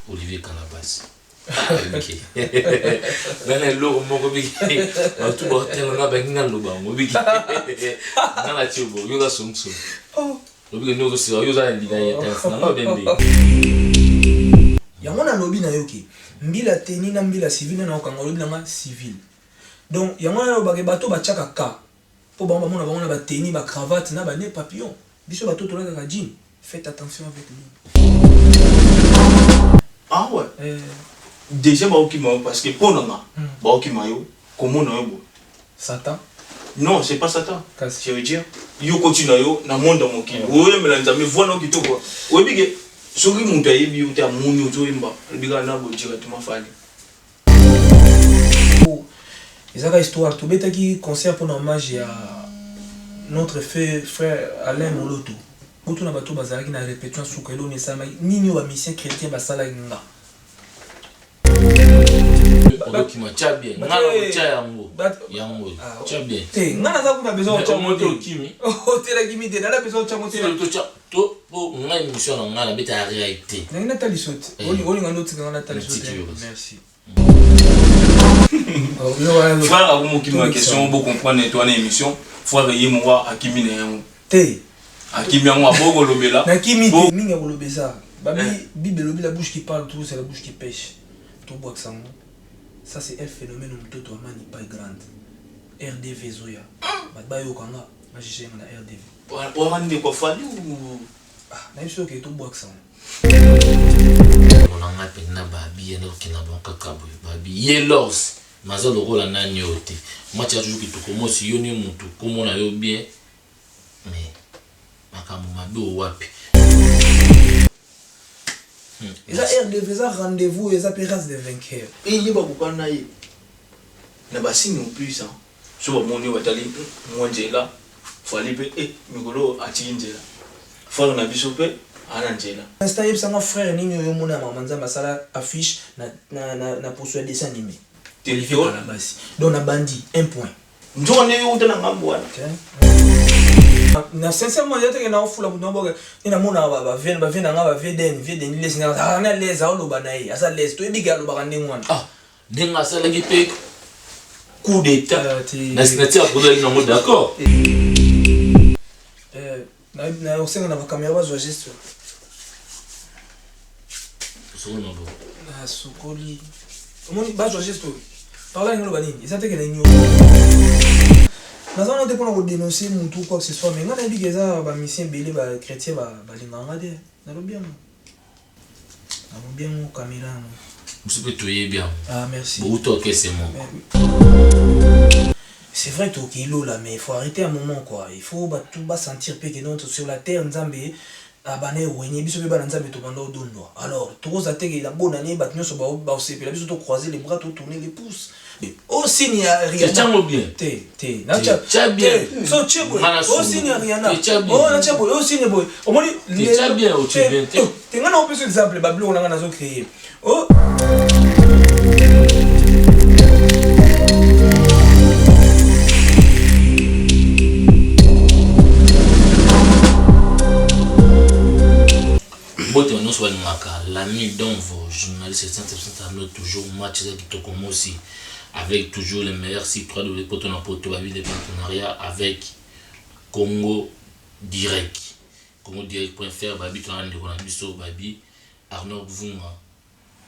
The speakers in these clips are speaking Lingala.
Olivier Calabas. Ok. Nana lo mo bigi. Tu bo tengo na benga lo ba mo bigi. Nana chibo yoga sumsum. Oh. Lobi no zo sira yoza ndiga ya tense na bende. Yango na lobi na yoki. Mbila teni na mbila civil na okanga lobi na civil. Donc yango na ba ke bato ba chaka ka. Po ba mona ba mona ba teni ba cravate na ba ne papillon. Biso bato to la ka jean. Faites attention avec lui. Ah ouais. Déjà bah ok parce que pour nous bah ok mayo comment on est Satan. Non c'est pas Satan. Qu'est-ce que je veux dire? Yo continue yo na monde mon kilo. Oui mais là mais voilà qui tout quoi. Oui bige. Soki muntu ayebi yo ta moni to imba. Biga na go directement fali. Ezaka histoire to beta ki concert pour hommage à notre frère Alain Moloto. Quand on a bateau bazar qui n'a répété sur que l'on est ça ni nous mission chrétien basala nga. Qui m'a tcha bien. Nga na tcha yango. Yango. Tcha bien. Te nga na za kuna besoin tcha moto kimi. Oh te la kimi te na la besoin tcha moto. To tcha to po nga émission na nga na beta réalité. Na nga tali sote. Oli nga noti nga na tali sote. Merci. Frère a beaucoup qui question beaucoup comprendre toi na émission. Frère yemo akimi na yango. Te Akimi yango aboko lobela. Na kimi te minga kolobesa. Babi Bible lobi la bouche qui parle tout c'est la bouche qui pêche. Tout bois que ça. Ça c'est un phénomène où tout toi mani pas grande. RDV Zoya. Ba yo kanga, ma j'ai na RDV. Pour rendre quoi fallu ou na biso ke tout bois que ça. On a pena babi eno kina banka kabu. Babi yelos. Maza loko la nani yote. Moi tu as toujours que tu commences yoni mutu comme on a yo bien. Mais makambo mabe o wapi. Eza RDV eza rendez-vous eza pérase de vainqueur. Et yeba kokana ye. Na basini en plus hein. So ba moni batali monjela. Fali pe mikolo atinjela. Fala na biso pe ananjela. Insta yeb sanga frère nini yo mona mama nzamba sala affiche na poursuit dessin animé. Olivier Calabas. Donc na bandi 1 point. Njone yo utana ngambo wana. Na sincèrement yete ke na ofula mutu mboka ina mona ba vien nga ba veden les na na les a lo banayi asa les to ebiga lo bakande ngwana. Ah denga sala ki pe coup d'état na signature pour aller dans d'accord. Na osenga na caméra ba zo geste. Sono bo. Na sokoli. Omoni ba zo geste. Parla ngolo banini. Isate ke na nyo. Nous avons dépendant de dénoncer mon tout quoi que ce soit, mais on a dit que ça va mission belé va chrétien va linganga de. Nous allons bien. Nous allons bien mon caméra. Vous pouvez tuer bien. Ah merci. Vous toquez c'est moi. C'est vrai que tu es là, mais il faut arrêter un moment quoi. Il faut tout bas sentir que non sur la terre Nzambe abane wenye biso be bana Nzambe to banda odondo. Alors tous attaquer la bonne année bat nyonso ba osepe la biso to croiser les bras to tourner les pouces. Oh signe rien. Tiens bien. Te. Na cha bien. So chebo. Oh signe rien. Oh na chebo. Oh signe boy. O moni tiens bien au tu bien. Te ngana on peut exemple bablo on ngana zo créer. Oh la nuit dont vos journalistes et internautes toujours match qui commence aussi avec toujours les meilleurs sites de des partenariats avec Congo Direct. Congo Direct.fr, Babi Babi Arnaud Vunga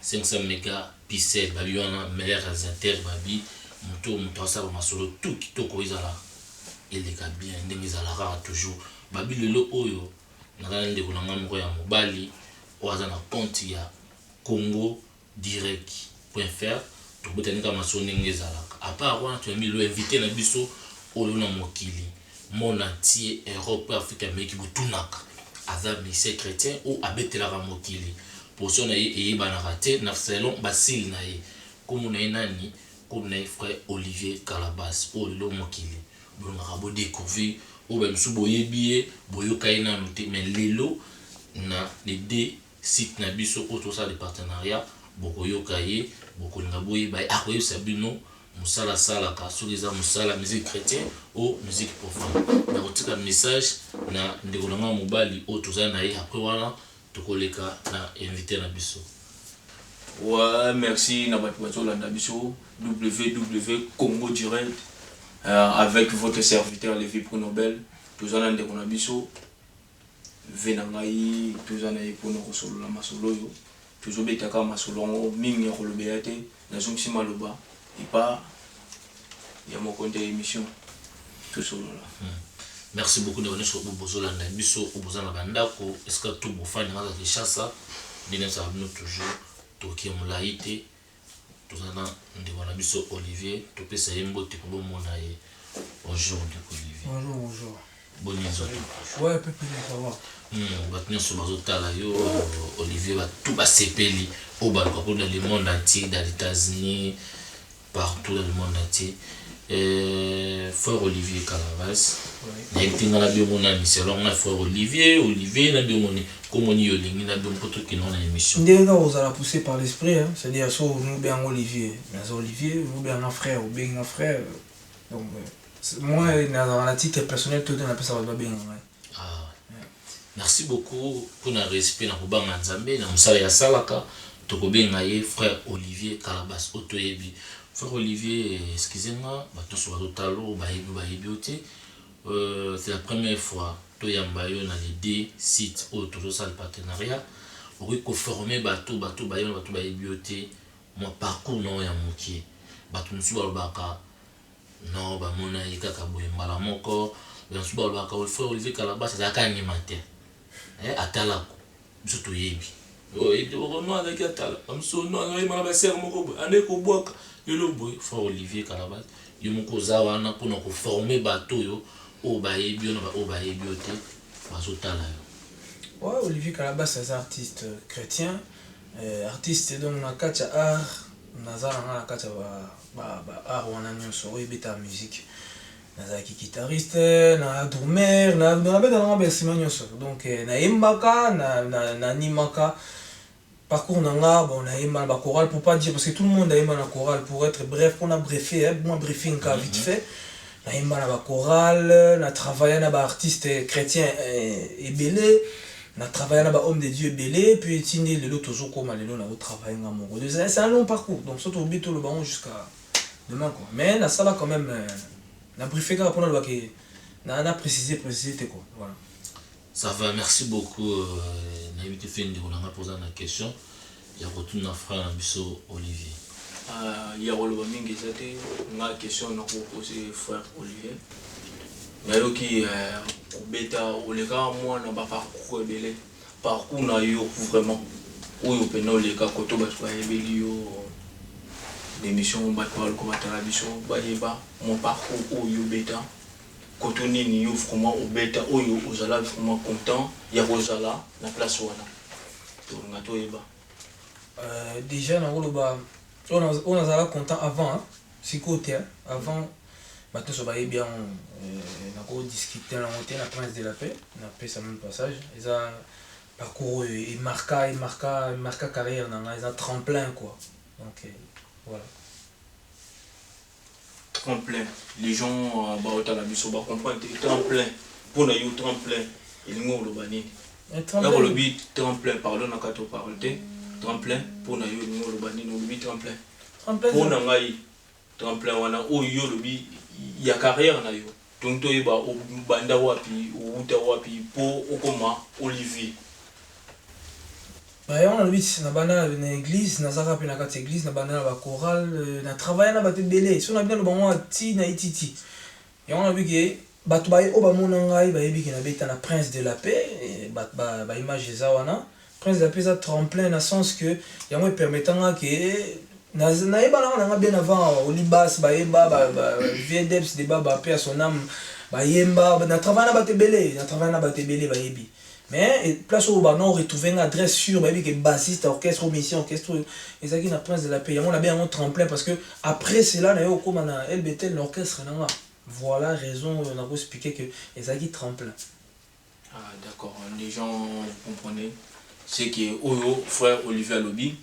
500 mégas pixels, Babi wana meilleur réalisateur, Babi Muto Asaba Masolo tout qui toko izala il est bien ndengizala toujours Babi lelo oyo nakande kunanga moko ya mobali oza na compte ya Congo Direct.fr to botanika masoni ngezalaka à part wana tu as mis le invité na biso oyo na mokili mon entier Europe Afrique Amérique butunaka aza ministère chrétien ou abetelaka mokili portion na ye bana raté na salon basil na ye comme na nani comme na frère Olivier Calabas o lo mokili bon rabo découvrir ou ben sou boyebié boyokai na noté mais lelo na les deux sites na biso auto ça de partenariat bokoyoka ye bokolinga boye ba akoyo sabino musala salaka soki eza musala musique chrétien ou musique profane nakotika message na ndeko na nga mobali oyo tozali na ye après wana tokoleka na invité na biso. Ouais, merci na bato bazolanda biso www.congo direct avec votre serviteur Lévi Prix Nobel tozana ndeko na biso vena ngai tozana ye mpona kosolola masolo oyo tozobetaka masolo yango mingi ya kolobela te nazongisi maloba epa ya mokonte ya émission tosolola. Merci beaucoup de venir bozolanda biso obozana bandako est-ce que tout bofani ngaka Kinshasa ndine ça nous toujours toki molai te tozana ndeko na biso Olivier topesa ye mbote po bomona ye. Bonjour ndeko Olivier. Bonjour. Bonne nuit. Ouais, peu ça va. Maintenant sur bazotala yo Olivier va tout basepeli au balcon dans le monde entier, dans les États-Unis, partout dans le monde entier. Frère Olivier Calavas, na itinga na biomona miselo na frère Olivier na biomoni comme on y yolingi na biom poto qui non na émission. Ndenge vous allez pousser par l'esprit hein, c'est-à-dire so nous bien Olivier, mais Olivier, nous bien un frère ou bien un frère. Donc moi dans la titre personnel tout on appelle ça va bien. Merci beaucoup pour le respect na kubanga nzambe na musala ya salaka tokobenga ye frère Olivier Calabas Otoyebi. Frère Olivier, excusez-moi, c'est la première fois que tu as les deux sites où tu as le partenariat. Pour former bateau mon parcours non ya moki. Bateau nous suivons le baka. Non, bah mon aïe kakaboué malamoko. Bien sûr, le baka. Frère Olivier Calabas, c'est un animateur. Atala, surtout yebi. Oh, et on a des atala. Comme ça, non, on a eu ma sœur moko. Ane ko boka. Le boy, frère Olivier Calabas, il m'a causé pour former bateau au baye bio au baye bioté bazotala. Ouais, Olivier Calabas c'est un artiste chrétien, artiste donc na kacha art, nazala na kacha ba art wana nyonso beta musique. Nazala ki guitariste, na drummer, na beta na instrument nyonso. Donc na imbaka na nimaka. Parcours nanga bon na yema ba chorale pour pas dire parce que tout le monde a yema na chorale pour être bref on a briefé hein moi briefing ka vite fait na yema na ba chorale na travaillé na ba artiste chrétien et belé na travaillé na ba homme de Dieu belé puis tindi lelo toujours comme lelo na travailler na mon c'est un long parcours donc surtout bito le ballon jusqu'à demain quoi mais na ça va quand même na briefé ka pour na que na préciser quoi voilà. Ça va, merci beaucoup. On a invité Fendi, on a posé une question. Il y a retourné à frère Nabiso Olivier. Il y a une question à poser frère Olivier. Il y a qui bêta ou les gars, moi, n'a pas parcours belé. Parcours n'a eu vraiment. Où il peut nous les gars, quand on va faire l'émission, on va faire le biso, mon parcours où il bêta. Quand on est vraiment au bêta, on est vraiment content, il y a Rosala, la place wana. Déjà, on a content avant, c'est côté, avant, maintenant ça va bien, on a discuté, on a la Prince de la Paix, on a fait ça même passage, ils ont parcours, ils marquent carrière, ils ont tremplin quoi. Donc voilà. Tremplin. Les gens comprennent tremplin. Pour nous, tremplin. Ils nous le banni. Là, le but tremplin, pardon, on a parlé. Tremplin. Pour nous, le banni, nous le tremplin. Pour nous, tremplin, on a le but, il y a carrière. Donc, il y a au banda wapi, au uta wapi, pour Olivier. On a vu na église, na zaka pe na kati église, na bana ba chorale, na travailler na bato belé. Si on a bien le bon ti na ititi. Et on a vu que bato ba o ba mona ngai ba yebi que na beta na Prince de la Paix, ba image za wana. Prince de la Paix ça tremplin na sens que ya moi permettant que na yeba na bien avant Olibas ba yeba ba VDEPS débat ba paix à son âme ba yemba na travailler na bato belé, na travailler na bato belé ba yebi. Mais place où on a retrouvé une adresse sûre, qui est bassiste, orchestre, mission, orchestre, et ça qui est la Prince de la Paix. On a bien un tremplin parce que après cela, on a eu comme un LBT, l'orchestre. Voilà raison, on a expliqué que c'est qui tremplin. Ah d'accord, les gens vous comprenez, c'est que Oyo, frère Olivier Lobi,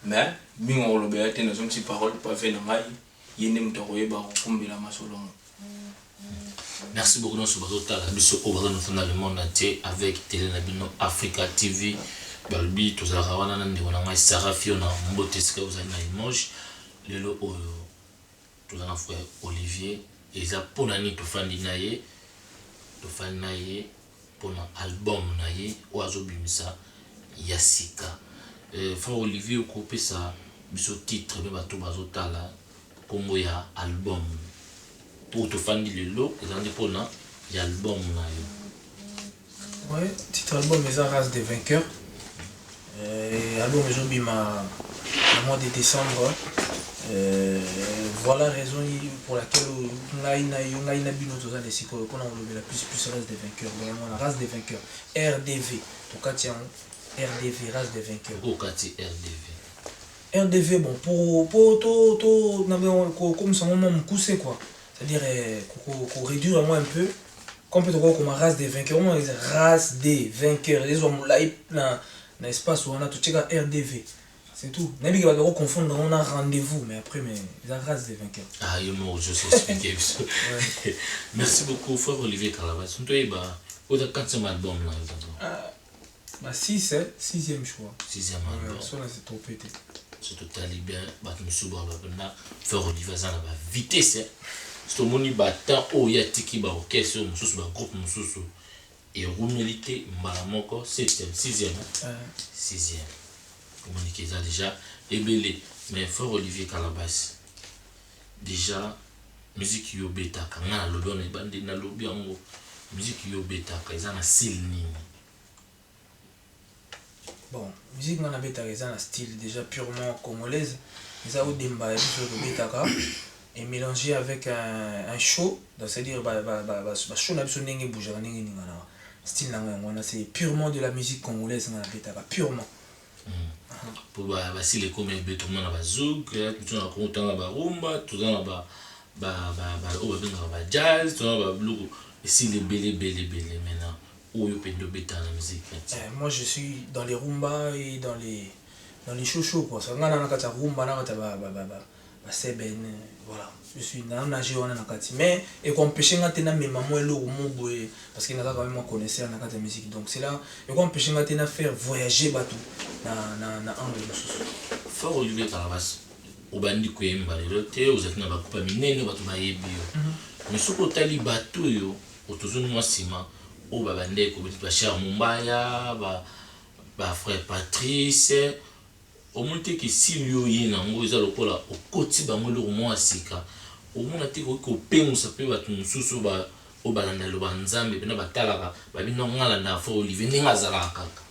mais nous on l'a bien, nous avons une petite parole pour faire yende mutakoye ba kumbela masolo. Merci beaucoup dans ce bateau la biso au national le monde entier avec Télé Nabino Africa TV. Balbi tous la rawana nande wana ngai Sarah Fiona mbote ska uzali na image lelo oyo tous na frère Olivier eza pona ni to fandi naye pona album naye oazo bimisa yasika frère Olivier ko pesa biso titre be bato bazotala kombo ya album pour to fandi lelo ezandi pona ya album nayo. Ouais, titre album est Race des vainqueurs. Album aujourd'hui le mois de décembre. Voilà la raison pour laquelle on a une binote dans les cycles qu'on a enlevé la plus race des vainqueurs. Vraiment la race des vainqueurs. RDV. Au cas RDV, race des vainqueurs. Au cas RDV. RDV, bon, pour tout, comme ça, on coussé quoi. C'est-à-dire qu'on réduit moi un peu. Complètement comme race des vainqueurs. On dit race des vainqueurs. Les hommes là, dans l'espace où on a tout RDV. C'est tout. N'importe qui va confondre, on a rendez-vous, mais après, mais la race des vainqueurs. Ah, je sais expliquer. Merci beaucoup, frère Olivier Calabas. Tu as un 4e album là. 6e choix. 6e album. Ça, c'est trop pété. C'est totalement bien. Frère Olivier Zana va vitesse. C'est mon temps où il y a tiki ba orchestre, un groupe, et Roumélité, Malamoko, 7e, 6e. 6e. Communiquer ça déjà. Et belé. Mais frère Olivier Calabas, déjà, musique yobeta, quand on a lobby, on est bandé dans le lobby, musique yobeta, quand ils ont un style nini. Bon, musique on a beta, ils ont un style déjà purement congolaise. Ils ont des mbaya sur le beta et mélangé avec un show, c'est-à-dire show n'a pas de bouger, style c'est purement de la musique congolaise on a beta, purement. Pour si les communs béton na bazouk, tout na konta na barumba, tout na ba jazz, tout na ba blues, et si les belé maintenant où yo pendo beta la musique. Moi je suis dans les rumba et dans les show quoi. Ça ngana na kata rumba na kata ba seben voilà. Je suis dans nager on na kati mais et qu'on pêcher ngate na mes maman lo mo parce qu'il n'a quand même connaisseur na kata musique donc c'est là et qu'on pêcher ngate na faire voyager bateau na angle mususu. Frère Olivier Calabas obandi koyemba lelo te ozaki na bakupa minene bato bayebi yo mais soki otali bato oyo otozoni mwa nsima oyo babandeko beti bachar Mumbaya ba frère Patrice omoni te ke sili oye nango eza lokola okoti bango eloko mwa ya sika omona te koki kopengusa mpe bato mosusu oyo balanda loba nzambe mpena batalaka babino ngalanda Frère Olivier ndenge azalaka kaka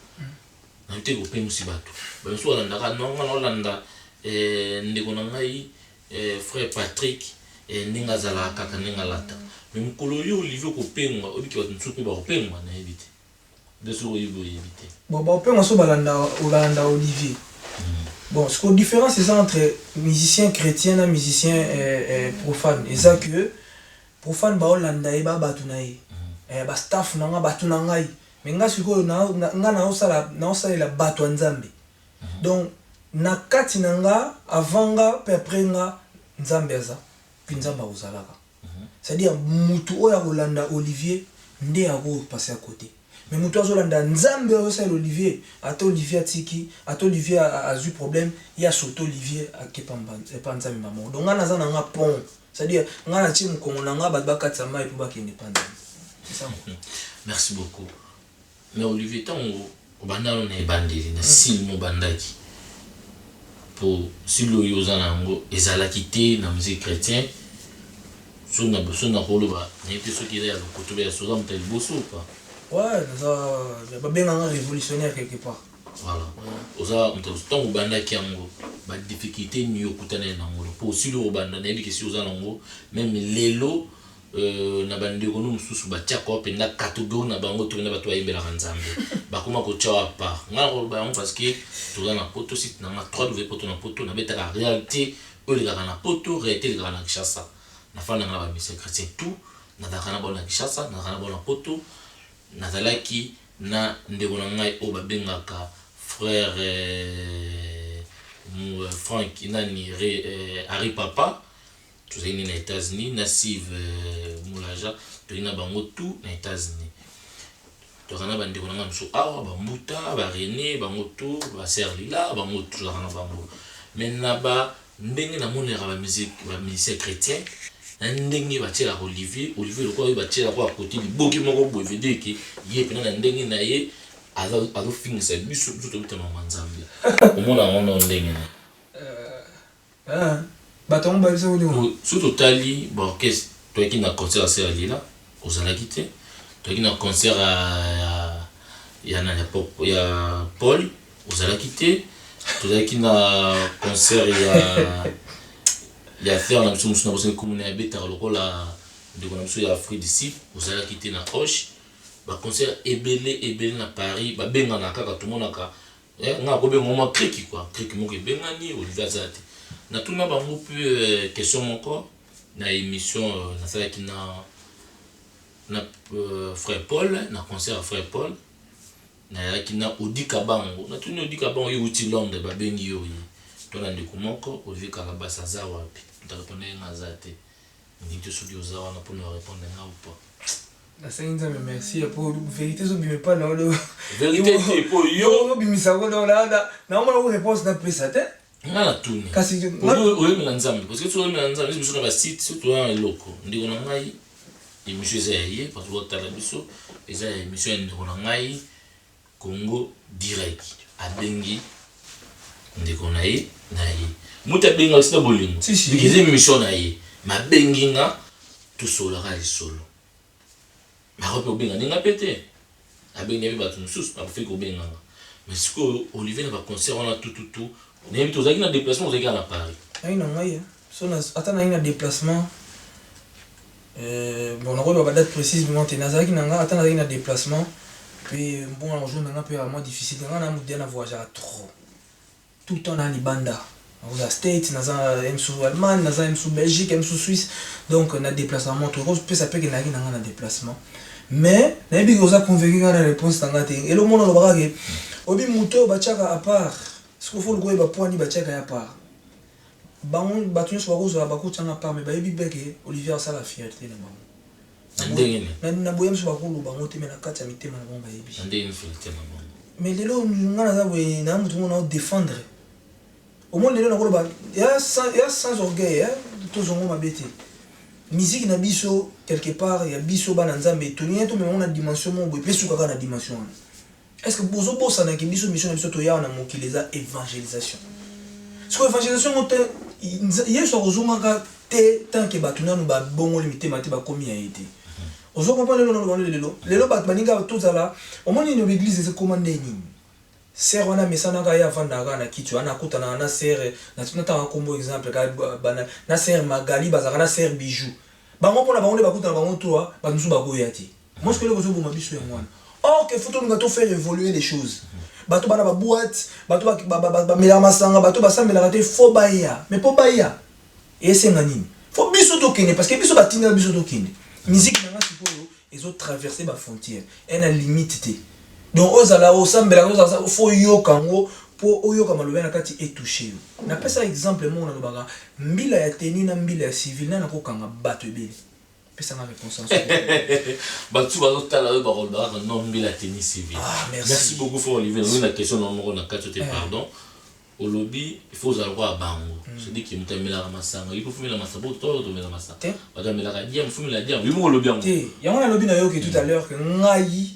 na te kopengusi bato bamisu balandaka nonga na olanda ndeko na ngai frère Patrick ndenge azalaka kaka ndenge alata me mokolo oyo Olivier kopengwa obiki bato mosusu mpe bakopengwa nayebi te nde soki oyebi te bon bakopengwa so balanda Olivier. Bon, ce qui est différent c'est ça entre musicien chrétien et musicien profane. Et ça que profane ba olanda e ba batu na ye. Ba staff na nga batu na ngai. Mais nga siko na osala la batu nzambe. Donc na kati na nga avant nga pe après nga nzambe aza puis nzamba ozalaka. C'est-à-dire mutu oya olanda Olivier nde ako passer à côté. Mais mutu azolanda nzambe osala Olivier, ata Olivier atiki, ata Olivier a eu problème, il y a surtout Olivier a kepamba et pas nzambe maman. Donc nga naza na nga pont. C'est-à-dire nga na timu kongo na nga ba katsama et pour ba kende panda. C'est ça. Merci beaucoup. Mais Olivier tango obanda on est bandeli na sil mo bandaki. Pour si lo yoza nango ezalaki te na musique chrétien. So na rolo ba, n'était ce qui est à côté de so tel bosso pas. Ouais, il y a bien un révolutionnaire quelque part. Voilà. Oza tant au banda kiango, ba difficulté ni okutana nango. Pour si le banda na bi si oza nango, même lelo na bande ko no mususu ba tia ko penda catégorie na bango to na bato ayembela nzambe. Ba kuma ko tia pa. Nga ko ba parce que to na poto site na 3 de poto na poto na beta la réalité, o le na poto, réalité le na Kinshasa. Na fa na ba mission chrétien tout, na dakana bona Kinshasa, na kana bona poto. Nazalaki na ndeko na ngai o babengaka frère Frank nani Harry Papa tozali na États-Unis na Sive Moulaja tozali na bango tout na États-Unis tozana bandeko nanga miso awa bambuta ba René bango tout ba Serlila bango tout tozana bango maintenant ba ndenge na monera ba musicien chrétien ndenge batiela Olivier le quoi batiela kwa côté liboki moko boye vede ki ye pena na ndenge na ye azo finisa biso tout bitama manzambe omona ono ndenge na baton ba biso uli sur totali ba orchestre toyaki na concert à Serlila ozalaki te toyaki na concert ya Paul ozalaki te tozalaki na concert ya faire na biso musuna bosse commune ya betara lokola ndeko na biso ya Afrique du Sud ozalaki te na Hoche ba concert ebele na Paris ba benga na kaka tumonaka nga ko benga mo kriki quoi kriki moko bengani Olivier Azate na tout na bango peu question moko na émission na salaki na frère Paul na concert frère Paul na yaki na Odika bango na tout Odika bango yo uti Londres ba bengi yo tona ndeko moko Olivier Kalabasa za wapi tutarepondre nga Azate ndi to soki ozawa na pour nous répondre nga ou pas. La Sainte me merci pour vérité so bime pas na le vérité pour yo bimisa ko na on réponse na pesa te na tuni kasi oyo na nzambe parce que tu oyo na nzambe biso na ba site surtout en eloko ndiko na ngai émission zaye parce que tala biso eza émission ndiko na ngai Congo direct abengi ndiko na ye muta benga sita bolingo bikize émission na ye mabengi nga tout solo ra solo ma rope obenga ninga pété abengi ba tout sous pas fait ko benga mais ce que Olivier na ba concert on a tout n'est pas na déplacement aux à Paris ai na ngai so na atana ina déplacement bon on va date précise mais on nazaki na nga atana ina déplacement puis bon en jour maintenant peu moins difficile on a moderne à voyager trop tout le temps dans les banda aux States naza sous Allemagne naza sous Belgique sous Suisse donc on a déplacement tout peut ça peut que na na déplacement mais na bi goza convaincu na réponse tanga te et le monde le bras que obi muto bachaka à part ce qu'il faut le goye ba poani bachaka à part bango batu so bakozo bakutanga part mais ba yebi beke Olivier ça la fierté na bango ndenge na boyem so bakulu bango te mais na kati ya mitema na bango ba yebi ndenge fierté na bango mais lelo ngana za boye na mutu mona défendre au moins lelo na koloba ya sans orgueil to zongo mabete musique na biso quelque part ya biso bana nzambe to nyeto mais on a dimension mo boye pesu kaka na dimension est-ce que bozo bossa na ki biso mission na biso to ya na mokileza évangélisation ce que évangélisation mote yeso ozongaka te tant que batuna no ba bongo limité mate ba komi ya été ozo comprendre lelo bat baninga tozala au moins une église c'est commandé nini sœur wana mesana ka ya vanda na kitu ana kutana na sœur na tunata kombo exemple ka bana na sœur Magali bazaka na sœur Bijou bango pona bango ba kutana bango toi ba nzu ba goyati moi ce que le bozo bo mabiso ya mwana or que faut nous faire évoluer les choses bato bana ba boîte bato ba mela masanga bato ba sambela te fo baya mais po baya et c'est ngani faut biso to kene parce que biso batinga biso to kene musique na ngasi po ils ont traversé ba frontière et na limite te donc ozala osambela ozala fo yokango po oyoka maloba na kati et toucher na pesa exemple mo na lobaka mbila ya teni na mbila ya civil na kokanga bato ebele pesa na réponse batu bazotala oyo bakolobaka non mbila teni civil merci beaucoup for Olivier na question non na kati te pardon olobi il faut aller voir bango c'est dit que mutamela masanga il faut fumela masabo to mela masanga batamela ka dia fumela dia oui mo lobi yango yango na lobi na yo que tout à l'heure que ngai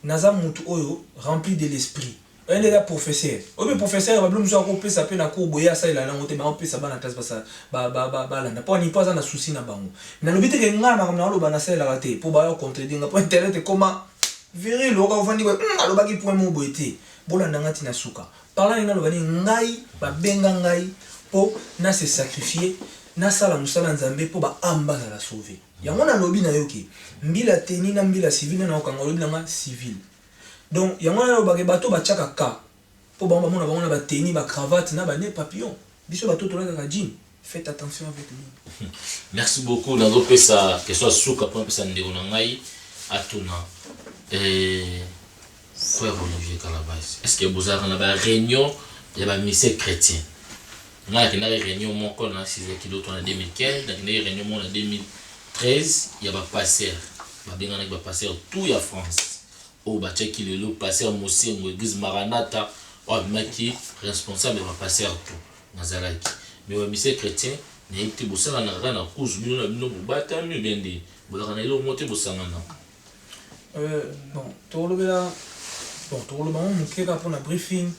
naza mutu oyo rempli de l'esprit un des professeurs obi professeur ba blum so ko pesa pe na ko boya ça il a ngote ba pesa bana classe basa ba landa po ni pas na souci na bango na lobi te ke nga na loba na sala raté pour ba contredire nga po internet comment viril lo ka ofandi ba aloba ki point mo boete bolanda ngati na suka parlant na loba ni ngai ba benga ngai po na se sacrifier na sala musala nzambe po ba amba la sauver yango na lobi na yoki mbila teni na mbila civil na okanga lobi na civil donc yango na loba ke bato ba tchaka ka po ba mona ba ba teni ba cravate na ba ne papillon biso bato to la ka jean faites attention avec lui merci beaucoup na dope ça que soit suka pour pesa ndeko na ngai atuna frère Olivier Kalabas est-ce que vous avez une réunion il y a un ministère chrétien On a une réunion mon qu'on a 6 kilos en 2015, dans une réunion mon en 2013, il y a pas passer. Ba bien on a passer tout ya France. Au ba check le lo passer Mossi mo église Maranatha, o maki responsable va passer tout. Nazalaki. Mais au ministère chrétien, il y a été bossé dans la cause nous na bino bata mieux bien dit. Bolaka na ilo monter bossanga na. Bon, tout le bien. Bon, tout le monde moqué pour un briefing.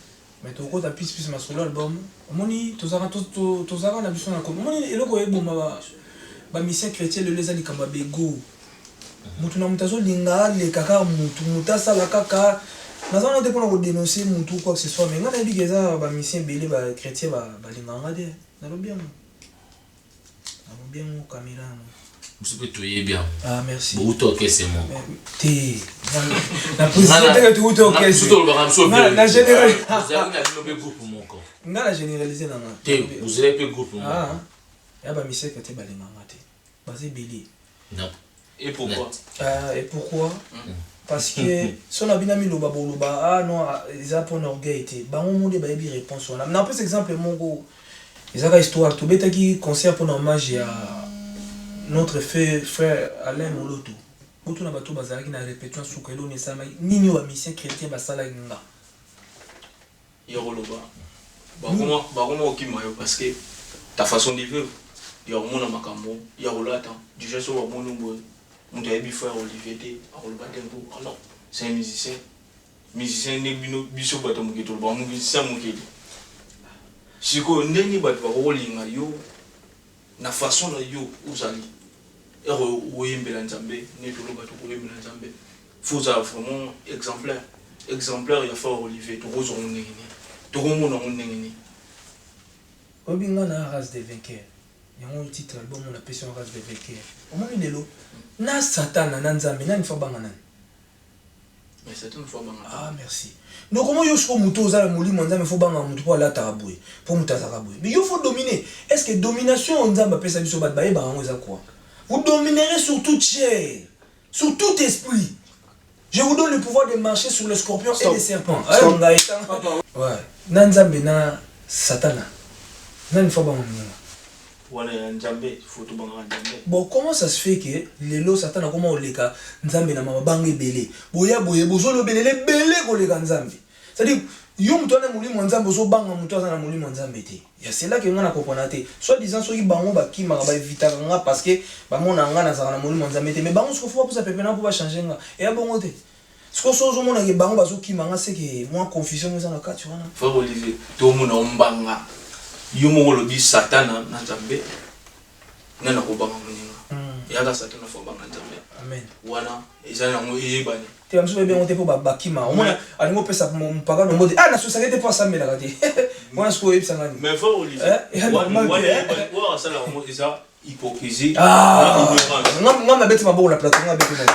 Mais tout le monde plus ma solo album. Moni, tout ça na biso na ko. Moni eloko e bomba ba mission chrétien le les ali kamba bego. Mutu na mutazo linga le kaka mutu mutasa la kaka. Nazana te pona ko dénoncer mutu quoi que ce soit mais ngana bigeza ba mission belé ba chrétien ba linga ngade. Na lo bien. Na lo bien mo caméra. Vous pouvez tout bien. Ah merci. Bon toi que c'est moi. Ti. La position que tu auto que c'est. La général. Vous avez un groupe pour mon corps. Nga la généraliser na nga. Vous avez un groupe pour moi. Ah. Ya ba mission que te ba linga ngate. Basé belé. Non. Et pourquoi? Et pourquoi? Parce que si on a bien mis le baba, ah non, ils ont pour orgueil, bah on monde bah il réponse on a. Non plus exemple mon go, ils ont histoire tout bête qui concert pour hommage à notre frère Alain Moloto. Pour tout na bateau bazar qui na répétition sous que l'on est ça mais ni wa mission chrétien ba sala nga. Yoroloba. Bah comment okimayo parce que ta façon de vivre, il y a mon makambo, il y a olata, du geste au mon nombre. Mon frère Olivier T, ah non, c'est un musicien. Musicien n'est biso bateau qui est bon, musicien mon qui. Si vous n'avez pas de rolling à yo, na façon de yo, vous allez. Et vous avez un Zambé, n'est pas le bateau pour un Zambé. Faut avoir vraiment exemplaire. Exemplaire, il y a fait Olivier, tout rose on est. Tout le monde on est. Obinga na race des vainqueurs. Il y a un titre album on appelle sur race des vainqueurs. Au moins il est là. Na Satan na Nzambe na nifa bangana. Mais Satan faut bangana. Ah merci. Donc comment yo siko muto za molimo Nzambe faut bangana muto pour la taraboué pour mutasa raboué. Mais yo faut dominer. Est-ce que domination Nzambe pesa biso bat baye bango za quoi? Vous dominerez sur toute chair, sur tout esprit. Je vous donne le pouvoir de marcher sur les scorpions et les serpents. Ouais. Na Nzambe na Satan. Na nifa bangana. Bon, comment ça se fait que les lots Satan a comment on les cas Nzambe na mama bangue belé. Boya boye bozo lo belé belé ko les Nzambe. C'est-à-dire yo mto na mulimo Nzambe zo banga mto na mulimo Nzambe te. Ya c'est là que ngana comprendre te. Soit disant so ki bango ba ki ma ba evita nga parce que ba mona nga na za na mulimo Nzambe te mais bango ce faut pour ça pepe na pour changer nga. Et bongo te. Ce que so zo mona ke bango ba zo ki manga c'est que moi confusion nga na ka tu vois na. Faut Olivier, tout le monde on banga. Yo mo lobi Satan na Nzambe nana ko banga muninga ya da Satan fo banga Nzambe amen wana ezana ngo yebani te amso be ngote po bakima omona alingo pesa mpaga no mode ah na so sakete po samela kati wana sko yebisa ngani mais faut Olivier wana sala ngo eza hypocrisie ngam beti maboko la plateau ngam beti na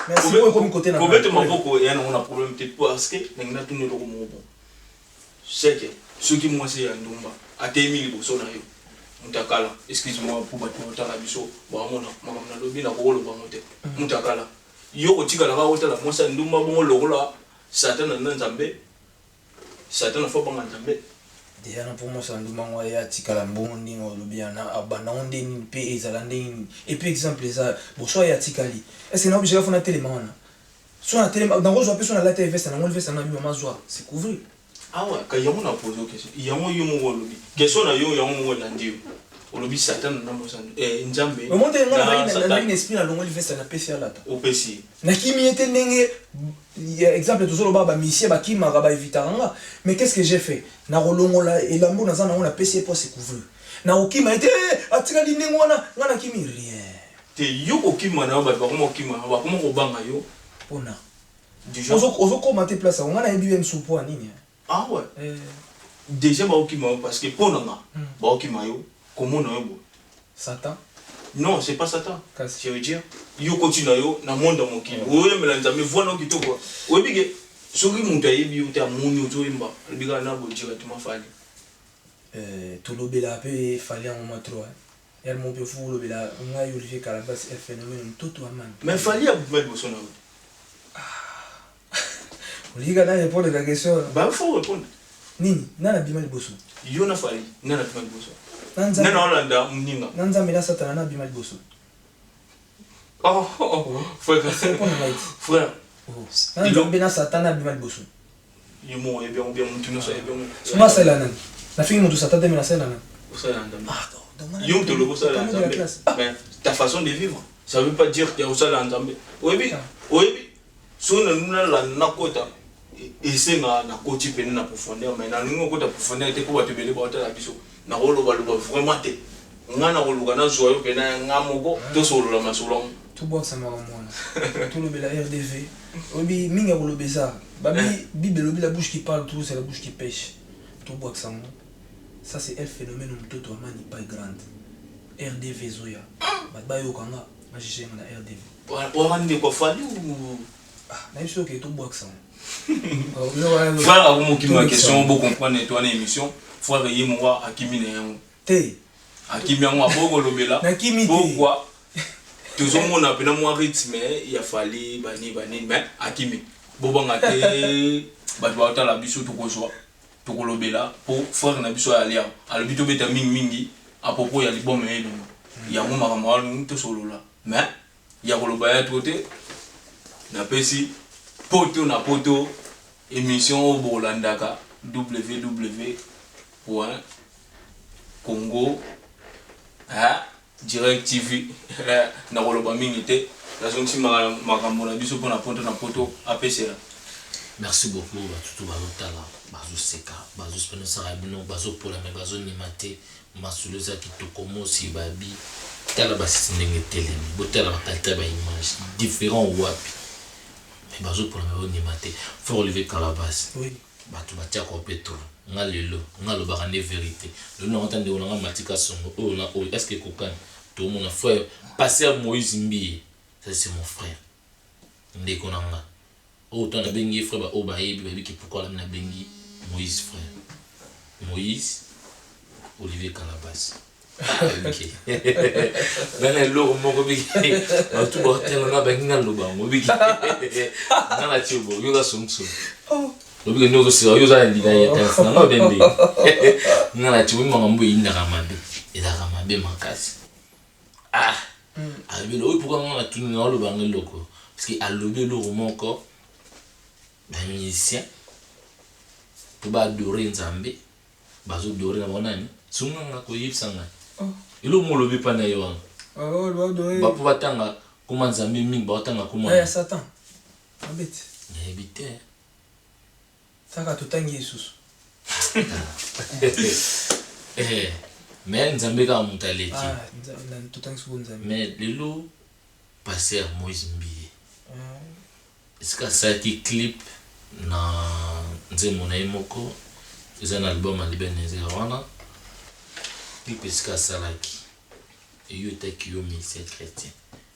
merci pour comme côté na ko beti maboko ya na on a problème peut parce que ngina tunu lo mo bon c'est que ceux qui moi c'est ndumba atemi liboso na yo mutakala excuse-moi pour battre la biso ba mona makamna lobi na ko lo ba mote mutakala yo ko tika la ka otala mo sa ndumba bo lo la Satan na Nzambe Satan fo ba Nzambe déjà pour moi ça ndumba ngwa ya tika la mbongo ndingo lobi na abana onde ni pe ezala ndingi et puis exemple ça bo so ya tika li est-ce que na obligé fona télé mana so na télé dans rozo pe so na la TV ça na ngol fait ça na maman zoa c'est couvrir. Ah ouais, quand il y a une question, il y a une question na yo, il y a un landio. On oublie Satan na mo san Nzambe. Au monde na une esprit na longo livre ça na pesi ala ta. Au pesi. Na kimi était ndenge exemple toujours ba mission ba ki ma ba evitaranga. Mais qu'est-ce que j'ai fait? Na rolongo la elambo na zana on pesi pour se couvrir. Na okima était atika di ndenge wana ngana kimi rien. Te yo okima na ba ko mo okima ba ko mo ko banga yo. Pona. Ozo commenter place on ngana ebim sous point nini. Ah ouais. Déjà ba okima parce que pour nanga ba okima yo comment na yo Satan. Non, c'est pas Satan. Qu'est-ce je veux dire yo continue yo na monde mokili. Oye melanza me voix no kitoko. Oye bige soki muntu ayebi uta muni uzoimba biga na bo dira tuma fali. Tolobela pe fali en moment 3. Elle mon peu fou lobela nga yo Olivier Calabas el phénomène tout aman. Mais fali a mettre bosso na. Olivier na répondre à la question. Bah faut répondre. nini nana bima liboso yo na fali nana bima liboso nanza nana olanda mninga nanza mela satana na bima liboso frère frère nanza mbena satana bima liboso yimo bien mutu no so bien suma sala nani na fingi mutu satana mena sala nani yo te le bossa là mais ta façon de vivre ça veut pas dire qu'il y a aussi là nzambe oui sona nuna la nakota esenga na koti pene na profondeur mais na ningo kota profondeur te ko ba tebele ba otala biso na rolo ba lo vraiment te ngana ko luka na joyo pene ngamoko to solo la masolo tout boire ça m'a mona tout le bela RDV obi minga ko lo besa babi bible obi la bouche qui parle tout c'est la bouche qui pêche tout boire ça ça c'est un phénomène mtoto amani pas grande RDV zoya ba yo kanga ba jije na RDV wa rande ko fali ou na biso ke tout boire ça frère a vous qui ma question beaucoup comprendre toi na émission frère yimwa akimi na yango te akimi yango aboko lobela na kimi pourquoi toujours mon appel moi rythme il a fallu bani mais akimi bobanga te ba doit ta la biso to ko joie to ko lobela pour frère na biso alia al bito beta mingi à propos ya libom e do ya mo makamwa to solo la mais ya ko lobaya tote na pesi poto na poto émission au Bolandaka www.congo direct TV na koloba mingi te la zonti makambo na biso pona poto na poto apesela. Merci beaucoup batutu balotala bazo seka bazo sponsor abino bazo pola me bazo nimate masuluza kitoko mosi babi tala basi ndenge telemi botala bakalta ba image différent wapi mais bazo pola me nimate faut relever Calabas oui batu batia ko petro ngalelo ngalo bakane vérité le nom entende on a matika songo o na o est-ce que kokani tout mon frère passer Moïse Mbi ça c'est mon frère ndeko nanga autant na bengi frère ba obayebi babi ki pourquoi la na bengi Moïse frère Moïse Olivier Calabas OK nana lo moko bi tout bo tengo na bengi ngalo ba mo bi nana tibo yo ga sumsu lobi que nous sommes yo za ndika ya tens na bende nana tibo mangambo inda kamabe ila kamabe makasi alors pourquoi on a tout dans le banc loko parce que à lobi le roman encore un musicien pour ba adorer Nzambe bazo adorer na bonani sunga ngako yipsanga ilo mo lobi pa na yo ba pour batanga comment Nzambe mingi ba batanga comment Satan abete ebite saka tutangi Jesus mais Nzambe ka mutaleki tutangi su Nzambe mais lelo passer Moïse Mbi est-ce que ça qui clip na nzemo na imoko eza na album alibeneze wana clip est-ce que ça laki et yo taki yo ministère chrétien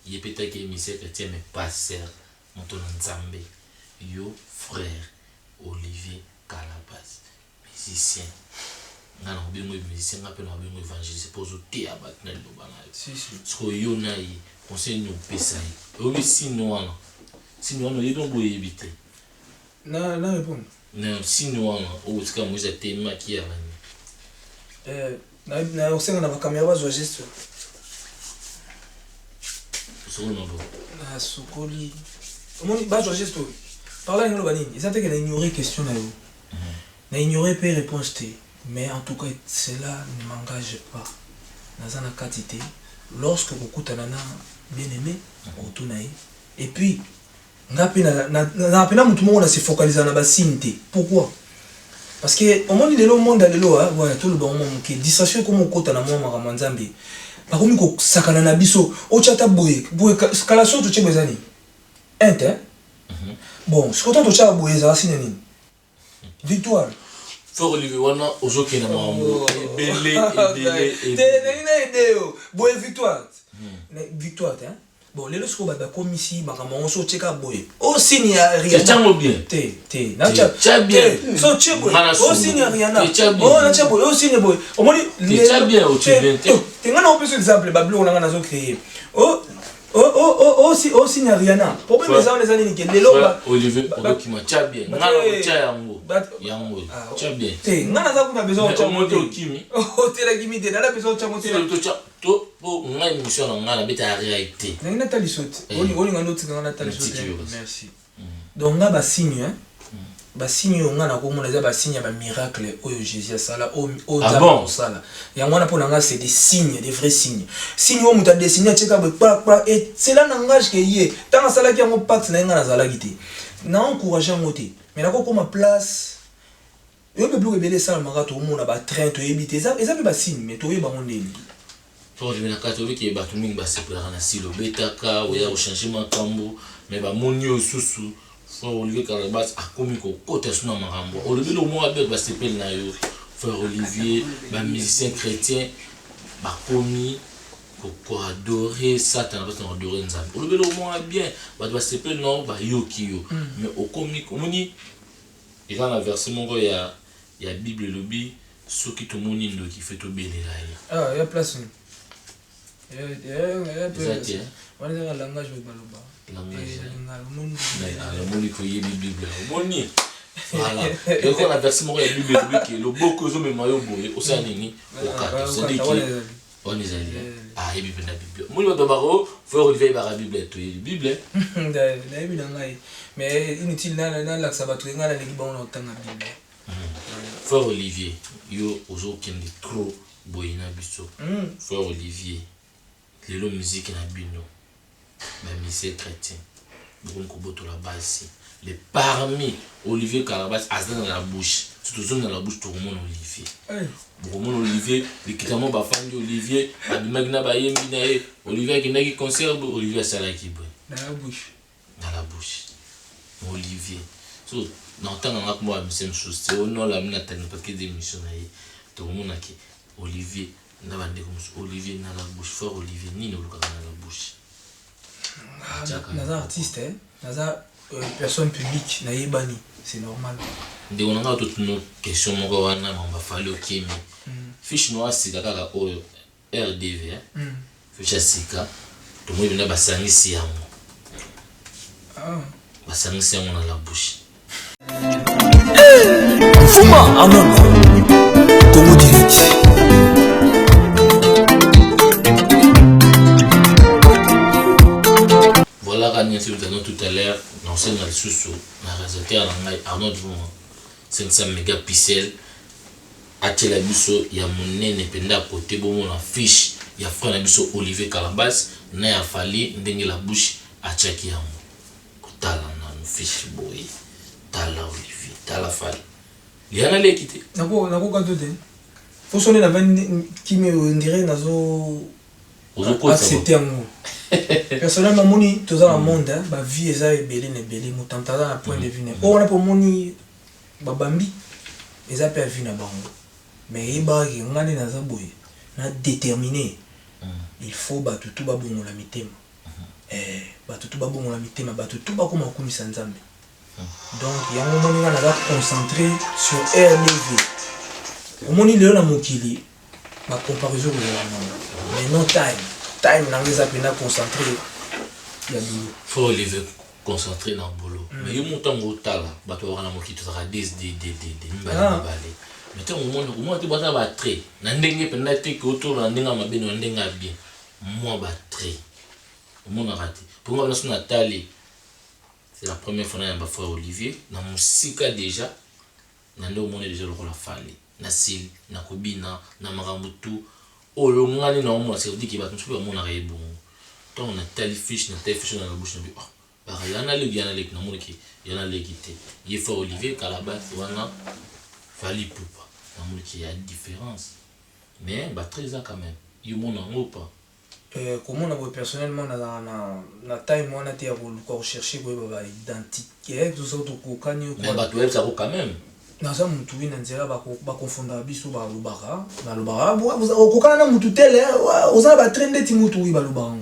il peut-être que ministère chrétien mais passer monto na Nzambe yo frère Olivier Calabas musicien ngana bingo musicien ngape na bingo évangéliste pour zoter abatna lobana si so yo na yi conseil no pesa yi obi sinon il est donc éviter na répondre non sinon au cas moi j'étais maquillé na osenga na caméra bazo geste so non bon na sokoli omoni bazo geste parler ngolo banini ils ont que ignorer question na yo na ignorer pe réponse te mais en tout cas cela ne m'engage pas nazana quantité lorsque kokutana na bien aimé otunaye et puis na pena mutu moko na se focaliser na basinte pourquoi parce que au monde lelo monde lelo voilà tout le bon moment que distraction comme kota na mwa makambo Nzambe bakomi ko sakana na biso o chata boye kala so to chebezani ente bon ce que to cha boye za sineni victoire faut relever wana ozoki na mambo ebele ideo boye victoire hein bon les lorsque ba komisi makambo on so cheka boye o signe rien chango bien te na cha bien so chebo o signe rien na o na chebo o signe boye o moni cha bien o tu bien te ngana on peut exemple ba blo ngana zo créer o aussi na Rihanna. Problème ça on les années que lelo Olivier qui m'a tcha bien. Ngana tcha yango. Yango. Tcha bien. Ngana za kuna besoin de tcha monter au kimi. Oh te la kimi te na besoin de tcha monter. To tcha to pour ngana émission na ngana beta réalité. Na tali sote. Oni ngano tika ngana tali sote. Merci. Donc nga ba signe hein. Ba signe nga na ko mona za ba signe ba miracle oyo Jésus sala o za sala. Ya ngwana po nga c'est des signes, des vrais signes. Signe o muta dessiner cheka ba et c'est là langage que yé. Tant sala ki ngo pacte na nga na zala gité. Na encourager ngoté. Mais na ko ma place. Yo be bloquer belé sala marato mona ba train to éviter ça et ça ba signe mais to yeba ngondeli. Pour je na catholique et ba tout mingi ba séparer na silo betaka ou ya au changement kambo mais ba monio susu. Frère Olivier Calabas a commis au côté de son marambo. Olivier le mois de va se na yo. Frère Olivier, ba musicien chrétien, ba commis ko adorer Satan, ba adorer Nzambe. Olivier le mois bien, va se non ba yo kiyo. Mais au commis komoni il a la version mon il y a Bible lobby ce qui tout moni ndo qui fait to belé là. Ah, il y a place. Il y a place. On est dans le langage de Baloba. Moni voilà et quand la version est Bible qui le beaucoup zo me mayo boye au sanini au quatre c'est dit que on est allé ah et Bible na Bible moni ba baro faut Olivier ba Bible to Bible da Bible ngai mais inutile na la sabato nga na liba on otanga Bible faut Olivier yo ozo kendi trop boye na biso faut Olivier lelo musique na bino même musicien chrétien beaucoup boto la base les parmi Olivier Calabas azan dans la bouche surtout dans la bouche tout le monde Olivier beaucoup Olivier l'équitement ba fandi Olivier abimagna ba yembi na Olivier qui n'a qui conserve Olivier sala qui boy dans la bouche Olivier so dans tant que moi même chose c'est au nom la mina tane parce que des missions na tout le monde qui Olivier na bande comme Olivier na la bouche fort Olivier ni no dans la bouche. Naza artiste hein, naza personne publique na yebani, c'est normal. De on a toutes nos questions mon wana on va falloir OK mais fiche noir c'est kaka oyo RDV hein. Fiche sika to moi bina basangisi yango. Ah, basangisi yango na la bouche. Fuma anon. Congo direct. Voilà quand nous avons tout à l'heure dans ce sous na réalisateur Arnaud Dvon 500 mégapixels atela biso ya monene penda côté bon na fiche ya frère na biso Olivier Calabas na ya fali ndenge la bouche achaki yango kotala na fiche boy tala Olivier tala fali yana lekite nako kato te faut sonner la veine qui me dirait nazo accepter yango. Personnellement moni toza na monde ba vie eza ebele na ebele mutantala na point de vue ne on a pour moni ba bambi eza pe vie na bango mais iba ki ngani na zaboye na déterminé il faut ba tutu ba bongo la mitema ba tutu ba bongo la mitema ba tutu ba koma kumisa Nzambe donc yango moni na za concentrer sur RDV moni lelo na mokili ba comparaison mais no time na ngeza pena concentré ya boulot faut Olivier concentré dans boulot mais yo mutango tala bato wana mokito za des mbala balé mais tant au moins tu bata ba trait na ndenge pena te ko to na ndenga mabeno ndenga bien moi ba trait au moins na raté pour moi na Nathalie c'est la première fois na ba frère Olivier na musika déjà na ndo monde déjà le la fallait na sil na kobina na maramutu oh le ngani na moi c'est dit qu'il va tout mon arrêt bon tant on a telle fiche dans la bouche oh bah il y en a le na mon qui il y en a le qui il faut Olivier Calabas wana fali poupa na mon qui y a une différence mais bah très ça quand même il mon en pas comment on a personnellement na time on a été à vouloir chercher quoi ba identité tout ça tout kokani mais bah tu es ça quand même naza mutu ina nzela ba confondre biso ba lubara okokana na mutu tel oza ba trende ti mutu wi ba lubara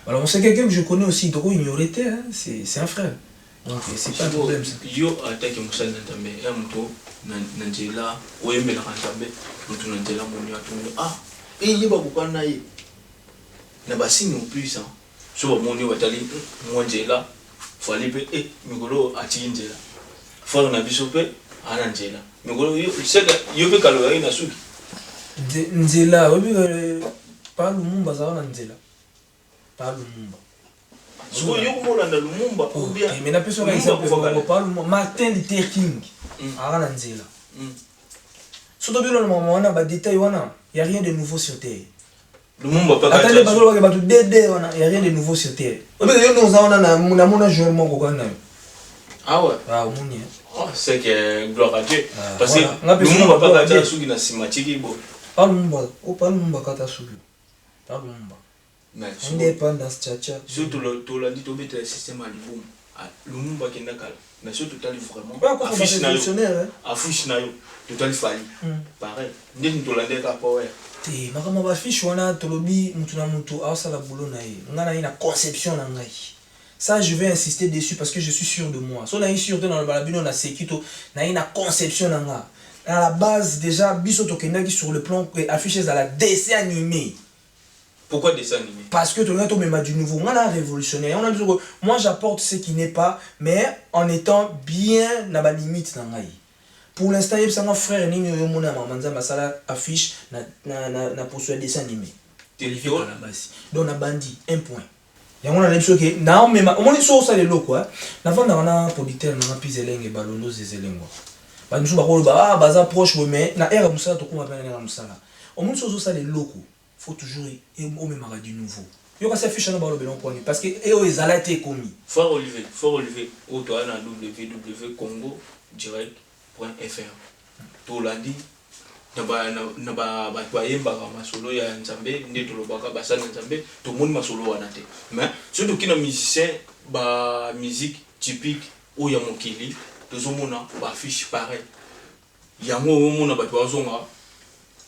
alors on sait quelqu'un que je connais aussi donc ignorer c'est un frère donc c'est pas un problème ça yo attaque musala ntambe ya mutu na nzela oyemela ntambe mutu na nzela moni atumelo ah et yeba kokana ye na basini en plus hein so bamoni batali ngonjela fali pe mikolo ati njela fala na biso pe ana njela mikolo seka yobe kalo ya ina suki nzela obi pa Lumumba za na nzela pa Lumumba so yokumona na Lumumba ou bien mais na personne exemple pa Lumumba Martin Luther King na nzela surtout bien le moment on a ba détail wana y a rien de nouveau sur terre Lumumba pas attendez bazolo ba tout dédé wana y a rien de nouveau sur terre obi yo nous on na mona jour moko kana ah ouais ah omoni oh c'est que gloire à Dieu parce que Lumumba pas kata suki na simatiki bo pa Lumumba kata suki pa Lumumba indépendance tcha surtout to dit to beta système à Lumumba Lumumba qui n'a kala mais surtout tali vraiment affiche na yo total fali pareil ndeni to lande ka power te makama ba fiche wana tolobi mutu na mutu asala boulot na ye ngana ina conception na ngai. Ça, je vais insister dessus parce que je suis sûr de moi. Si on a sûr dans le balabino, on a séquito, on a une conception. À la base, déjà, Bisoto Kenaki sur le plan affiché dans la dessin animé. Pourquoi dessin animé? Parce que tout le monde met du nouveau. On a révolutionnaire. On a dit que moi, j'apporte ce qui n'est pas, mais en étant bien dans la limite. Pour l'instant, il y a un frère qui a affiche pour ce dessin animé. Donc, on a bandit, un point. yango na lebiso ke na mema omoni so ça le loko na vanda wana producteur na pizelenge balondo zezelengo ba nsu ba ko ba baza proche mais na era musala to kuma bana na musala omoni so ça le loko faut toujours o mema du nouveau yo ka s'affiche na balo belon poni parce que eo ezala te komi faut relever au to na www.congo-direct.fr to landi na ba yemba masolo ya nzambe ndeto lobaka basana nzambe to moni masolo wana te mais surtout kina musicien ba musique typique o ya mokili tozomona ba affiche pareil yango mona ba twazonga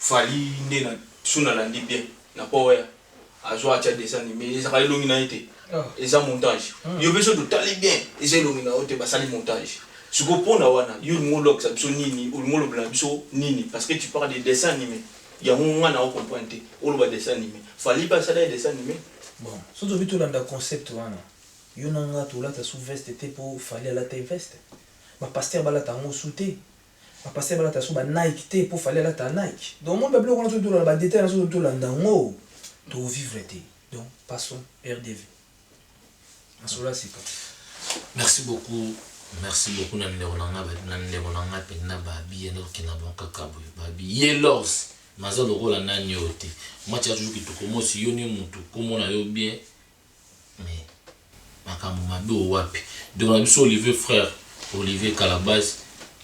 fali ndena suna landi bien na power azo acha dessin animé ça va longi na été et ça montage yo beso to tali bien et c'est longi na ote ba sali montage. Ce que pour nous, il y a nini parce que tu parles de dessins animés. Il y a un moment où on comprend que dessin animé. Fallait pas ça des dessins animés. Bon, surtout vite dans le concept il y a un gars là sous veste pour fallait la ta veste. Ma pasteur bala ta ngo souté. Ma pasteur bala ta sous ba Nike pour fallait la ta Nike. Donc mon bébé on a tout dans la détail sur tout là ndango. To vivre té. Donc passons RDV. Cela c'est pas. Merci beaucoup. Merci beaucoup na ndeko nanga pena babi eno kina bonka kabo babi yelos mazalo rola na nyote macha toujours kitoko mosi yoni mutu komona yo bien mais makambo mabe o wapi donc na biso Olivier frère Olivier Calabas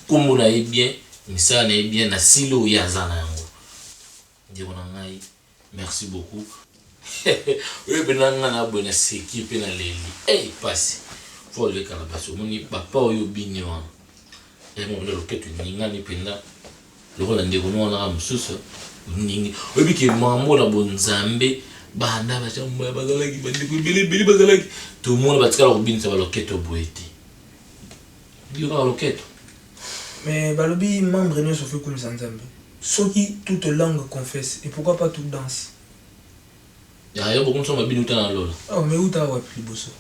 komona ye bien misana ye bien na silo ya zana yango ndeko nanga merci beaucoup we benanga na bona seki pe na leli passe faut le Calabas moni papa oyo bini wana mo le loketo ningani penda le ko ndeko nona mususu ningi obi ke mambo na bonzambe banda ba chamba bazalaki bandiko bili bazalaki tout monde ba tikala ko binisa ba loketo boeti dio ka loketo mais balobi membre ne sofi comme nzambe soki toute langue confesse et pourquoi pas toute danse ya beaucoup sont mabini utana lola oh mais uta wa pliboso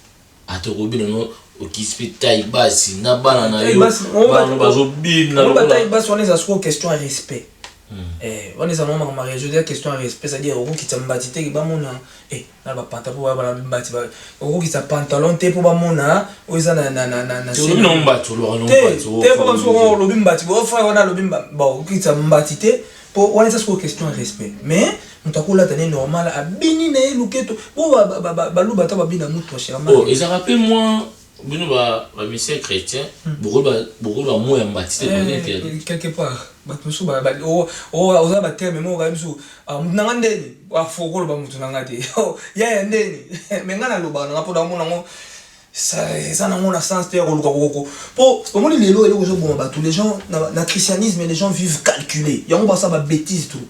atokobina no okispitaï basi na bana na yo bana bazobina no bataille basi on est à ce question à respect on est à moment mariage je dis question à respect c'est-à-dire oko kitambati te ba mona na ba pantalon ba mbati ba oko kita pantalon te po ba mona oza na so no mbato lo no mbato te po ba so lobi mbati bo fa wana lobi ba oko kitambati te po on est à ce question à respect mais mutakola tane normal a bini na luketo bo ba lu bata ba bina muto cher oh et ça rappelle moi bino ba mission chrétien beaucoup ba moya mbati te quelque part ba tusu ba oza ba terme mo ga biso nanga ndeni wa fokolo ba mutu nanga te ya ndeni mais ngana loba na po da mona ngo ça n'a mon sens te ko ko po mo ni lelo ele ko so bon ba tous les gens na christianisme les gens vivent calculés ya on ba ça ba bêtise tout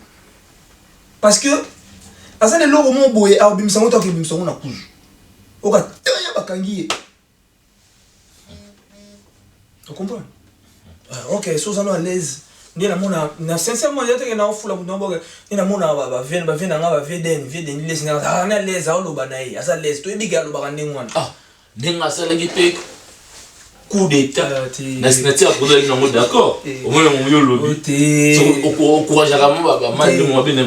parce que asa le logo mo boye a bimisa mo to ke bimisa mo na kuju o ka tanya bakangi tu comprends ok so ça nous à l'aise Ndi na mona na sincèrement yate na ofula mutu mboka ndi na mona ba vien nga ba veden les nga na les a lo banayi asa les to ebiga lo ba ndengwana ndenga sala gipe coup d'état na signature pour aller dans d'accord au moins mon yo lobby au courage à ba mal de moi bien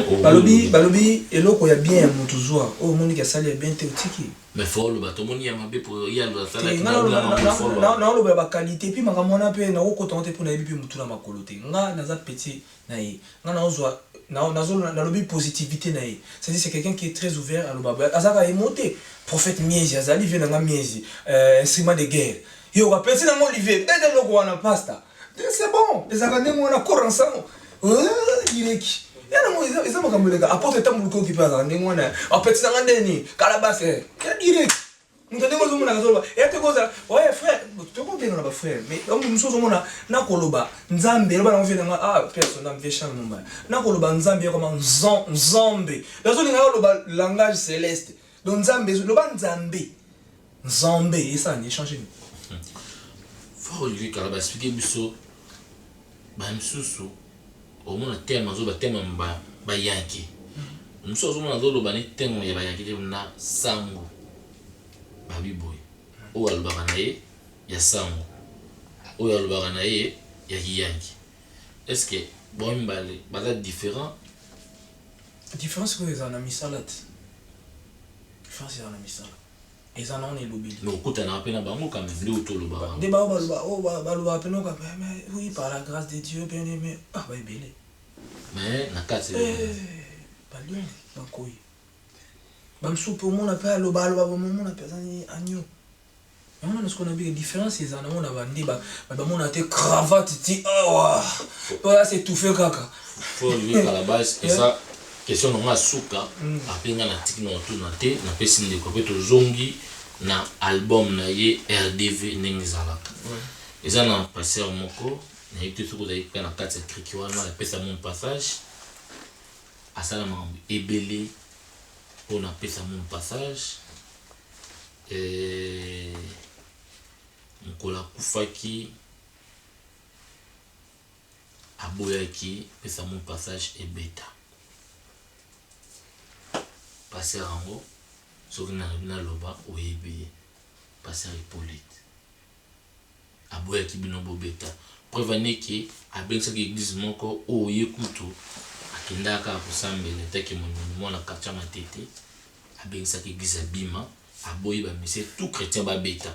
balobi eloko ya bien mutu zwa o moni ka sala bien te utiki mais faut le bateau moni ya mabe pour y a le sala na lo ba qualité puis makamona pe na ko tente pour na bibi mutu na makolo te nga na za petit na ye nga na ozwa na lobi positivité na ye c'est quelqu'un qui est très ouvert à lo ba azaka emoté prophète miezi azali vient na miezi instrument de guerre yo ka penser na Olivier dès le ko na pasta c'est bon les akane mo na corps ensemble direki yana mo isa makambo lega apporte tambu ko ki pa ndenge wana apeti na ndeni kala base direki ngende mo zomona kazoba ete koza ouais frère tu comprends na ba frère mais on nous somona na koloba nzambe loba na mvena nga personne na mvesha mumba na koloba nzambe comme nzambe lazo linga loba langage céleste donc nzambe loba nzambe et ça ni changer faut Olivier Kalaba expliquer biso ba msusu au moins thème azo ba thème ba yanki msusu mona zo loba ni thème ya ba yanki na sango babi boy o alobaka na ye ya sango oyo alobaka na ye ya kiyangi est-ce que bombale baza différent différence que eza na misala te différence eza na misala eza na on elobeli mais okutana pe na bango quand même nde otoloba nde baloba pe noka mais oui par la grâce de Dieu bien aimé ba ebele mais na kati balion bakoyi bamsupe omona pe aloba bomona pe azani agneau on a ce qu'on a vu différence c'est on a vendu on te cravate ti voilà c'est tout fait kaka faut lui à la base et ça question non masuka apenga na tikino to na te na pesi ndeko pe to zongi na album na ye RDV nengizalaka et ça na passer moko na yite soko za ikana kati kriki wana na pesa mon passage asala mambo ebele on a pesa mon passage Nkola kufaki aboyaki pesa mon passage ebeta passer rango soki na loba oyebi passer Hippolyte aboyaki bino bobeta preuve neki abengisaki église moko oye kutu akendaka kusambela teke mwana quartier matete abengisaki église abima aboyi ba monsieur tout chrétien ba beta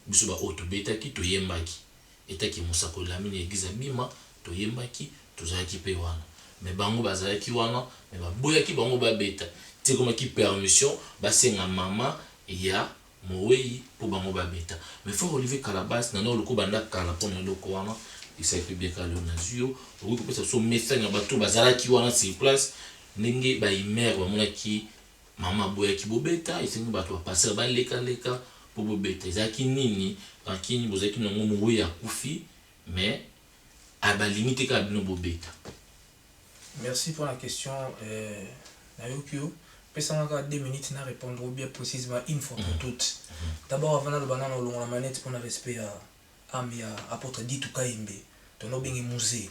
biso ba auto beta ki to yembaki etaki musako la mine église abima to yembaki to zaki pe wana mais bango bazalaki wana mais ba boyaki bango ba beta te comme ki permission ba senga mama ya moweyi pour bango ba beta mais faut Olivier Kalabas na no loko banda kala pona loko wana isa pe bien ka Leonazio ou ko pesa so message na bato bazalaki wana sur place ndenge ba imer ba monaki mama boyaki bobeta isengi bato passer ba leka pour bobeta ezaki nini akini bozaki nango mowe ya kufi mais aba limite ka bino bobeta. Merci pour la question Nayokyo pesanga 2 minutes na répondre bien précisément une fois pour toutes. D'abord avant le banana au long la manette pour le respect à Amia apôtre Ditu Kaimbe ton obéi musée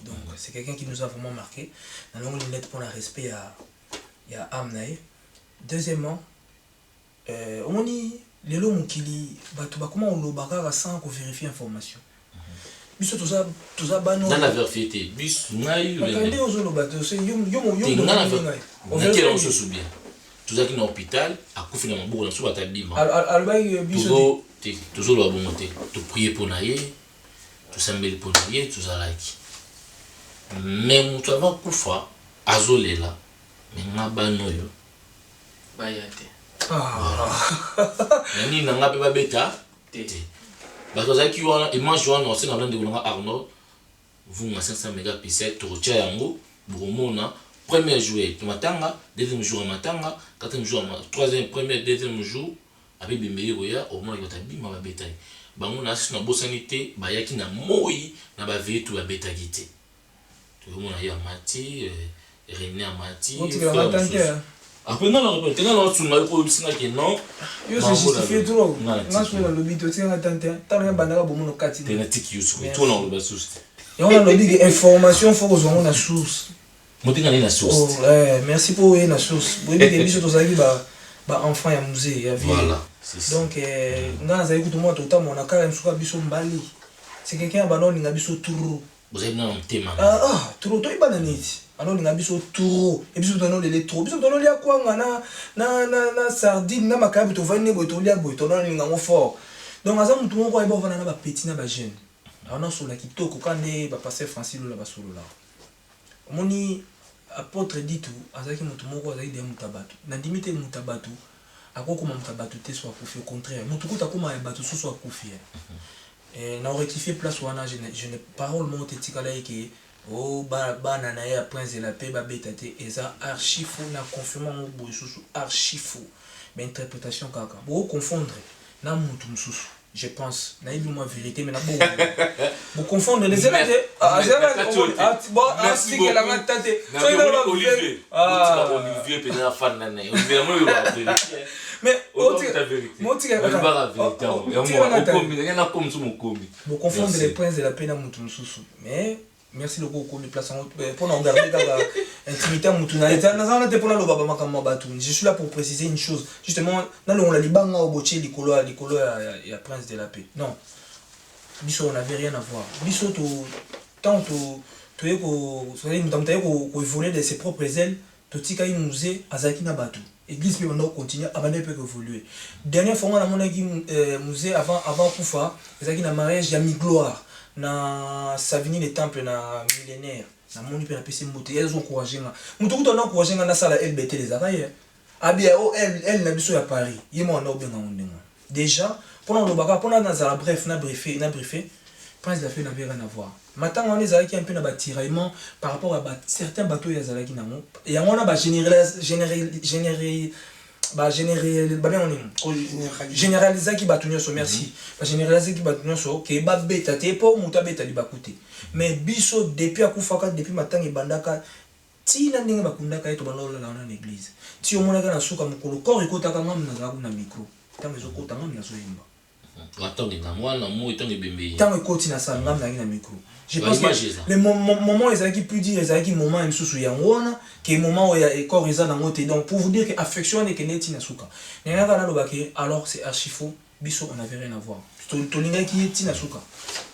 donc c'est quelqu'un qui nous a vraiment marqué na longue lettre pour le respect à Amnae. Deuxièmement omoni lelo mukili bato bakoma olobaka sans ko vérifier information biso toza bano dans la vérité bis ngai bakande ozoloba to c'est yo on se souvient toza ki na hôpital akufi na maboko na so batabima albai biso toujours lo bonté to prier pour naye to sambeli pour naye to zalaki même tu vas kufa azolela mais ngabano yo bayate nani nanga pe babeta tete bato zaki wana image wana aussi na blende kolonga Arnaud vunga 500 mégapixels to tia yango bomona premier jour to matanga deuxième jour matanga quatrième jour troisième premier deuxième jour abi bimeli roya au moins yota bima babeta bango na sina bosanité bayaki na moi na ba vetu babeta gité to mona ya mati René Amati après non répéter non tu n'as pas dit que non yo se justifier trop nga so na lobby to tsenga tante tano ya bandaka bomono kati penalty ki yusu to na loba suste on a dit information faut que on a source. Motinga na source. Merci pour la source. Vous avez dit que tout ça qui enfant ya musée ya vie. Voilà. Donc ngana za ikutu moi tout mon akala msuka biso mbali. C'est quelqu'un ba non linga biso turu. Vous avez un thème. Turu to ibana niti. Alors linga biso turu et biso tono les trop. Biso tono lia kwanga na sardine na makabi to vane boy to lia boy to non linga mo fort. Donc aza mutu moko eba vana na ba petit na ba jeune. On a sur la kitoko kande ba passer Francis lo la ba solo la. Moni apôtre dit tout azaki mutu moko azaki de mutabatu. Na dimite mutabatu. Akoko mutabatu te soit kufi au contraire. Mutu ko takoma batu soit kufi. Et na rectifier place wana je ne parole monte tikala ke oh ba na ya prince de la paix ba betate eza archi faux na confirmant mo boy susu archi faux. Mais interprétation kaka. Bo confondre na mutu mususu. Je pense, na ibi moi vérité mais na bon. Vous confondre les élèves. Merci beaucoup. Olivier. Olivier peut-être fan nana. Olivier mais vous confondre les princes de la paix na mutu mususu. Mais merci le gros comme place pour nous garder dans intimité mutu na te pour le baba makamba batu. Je suis là pour préciser une chose. Justement, dans le on la libanga au boché likolo ya prince de la paix. Non. Biso on n'avait rien à voir. Biso tant tu es ko voler de ses propres ailes, to tika yi musée azaki na batu. Église peut maintenant continuer à évoluer. Dernière fois on a mon musée avant Koufa, azaki na mariage ya mi gloire. Na Savigny les temples na millénaire na moni pe na pesi moté elles ont encouragé nga mutu ko na encouragé nga na sala LBT les araye abia o elle na biso ya Paris yemo na obenga ndinga déjà pendant le baga pendant dans la bref na briefé prince la fait n'avait rien à voir matin on les qui un peu na batiraillement par rapport à certains bateaux ya zalaki na mo et on a généraliser qui batunyo so merci généraliser qui batunyo so ke ba beta te po muta beta li bakute mais biso depuis akufaka depuis matangi bandaka tina ndinga bakundaka eto balola na église ti omonaka na suka mukolo corps ekotaka ngam na zaku na micro tango ezokota ngam na zoyimba attendez na mwana mo etango bembe tango ekoti na sa ngam na micro. Je pense que le moment qui plus dire ezaki moment msusu ya ngona que moment ya corps eza na ngote donc pour vous dire que affection et que neti na suka nanga na lobake alors c'est archi faux biso on avait rien à voir to linga ki eti na suka.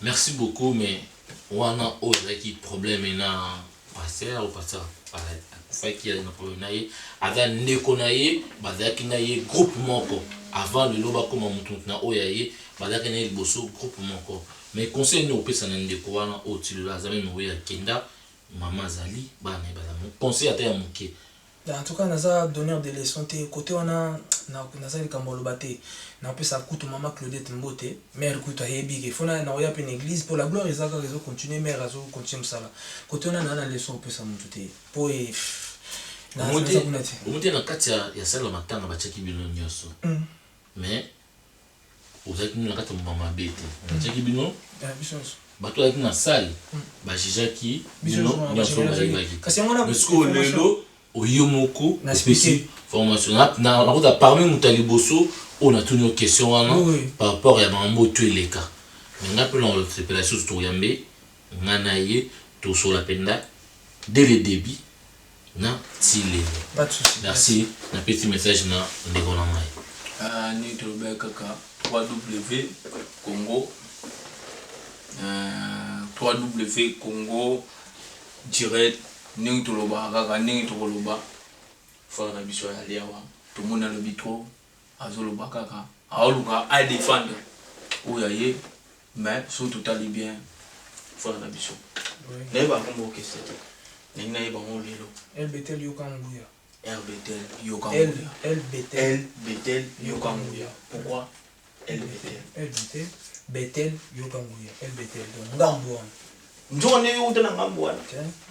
Merci beaucoup mais wana ozaki problème na passer ou passer fait qu'il y a un problème naie avec ndeko naie bazaki naie groupe moko avant le loba comme mutu na oyaye bazaki naie boso groupe moko. Mais conseil nous peut s'en ndeko wana otilo lazami moya kenda maman zali bana bazamo conseil ata ya muke. En tout cas naza donneur de leçons te côté wana naza likambolo baté na peut ça coûte maman Claudette Mbote mère coûte hebi que fona na oya pe église pour la gloire ezaka réseau continuer mère azo continuer sala côté wana na leçon peut ça mututé pour na omote na kati ya sala matanga bachaki bino nyoso mais ozaki na kati mama bete bachaki bino bato azaki na salle bajijaki bino nyoso bayibaki kasi ngona parce lelo oyo moko na formation na kota parmi mutali boso on a tenu une question par rapport à mambo tu eleka mais na pe on se la chose to yambe nganaye to so la penda dès le début na tile pas de souci. Merci un petit message na ndeko na ngai ni to be kaka Congo Congo direct ni to loba kaka ni to loba fa na biso ya liawa to mona lo bitro azoloba kaka aoluka a défendre oyaye mais surtout tali bien fa na biso ne ba kombo question ni na ba on lelo LBT yokanguya LBT yokanguya LBT yokanguya pourquoi LBT Betel yokanguya LBT donc ngambo njo ne yo utana ngambo wana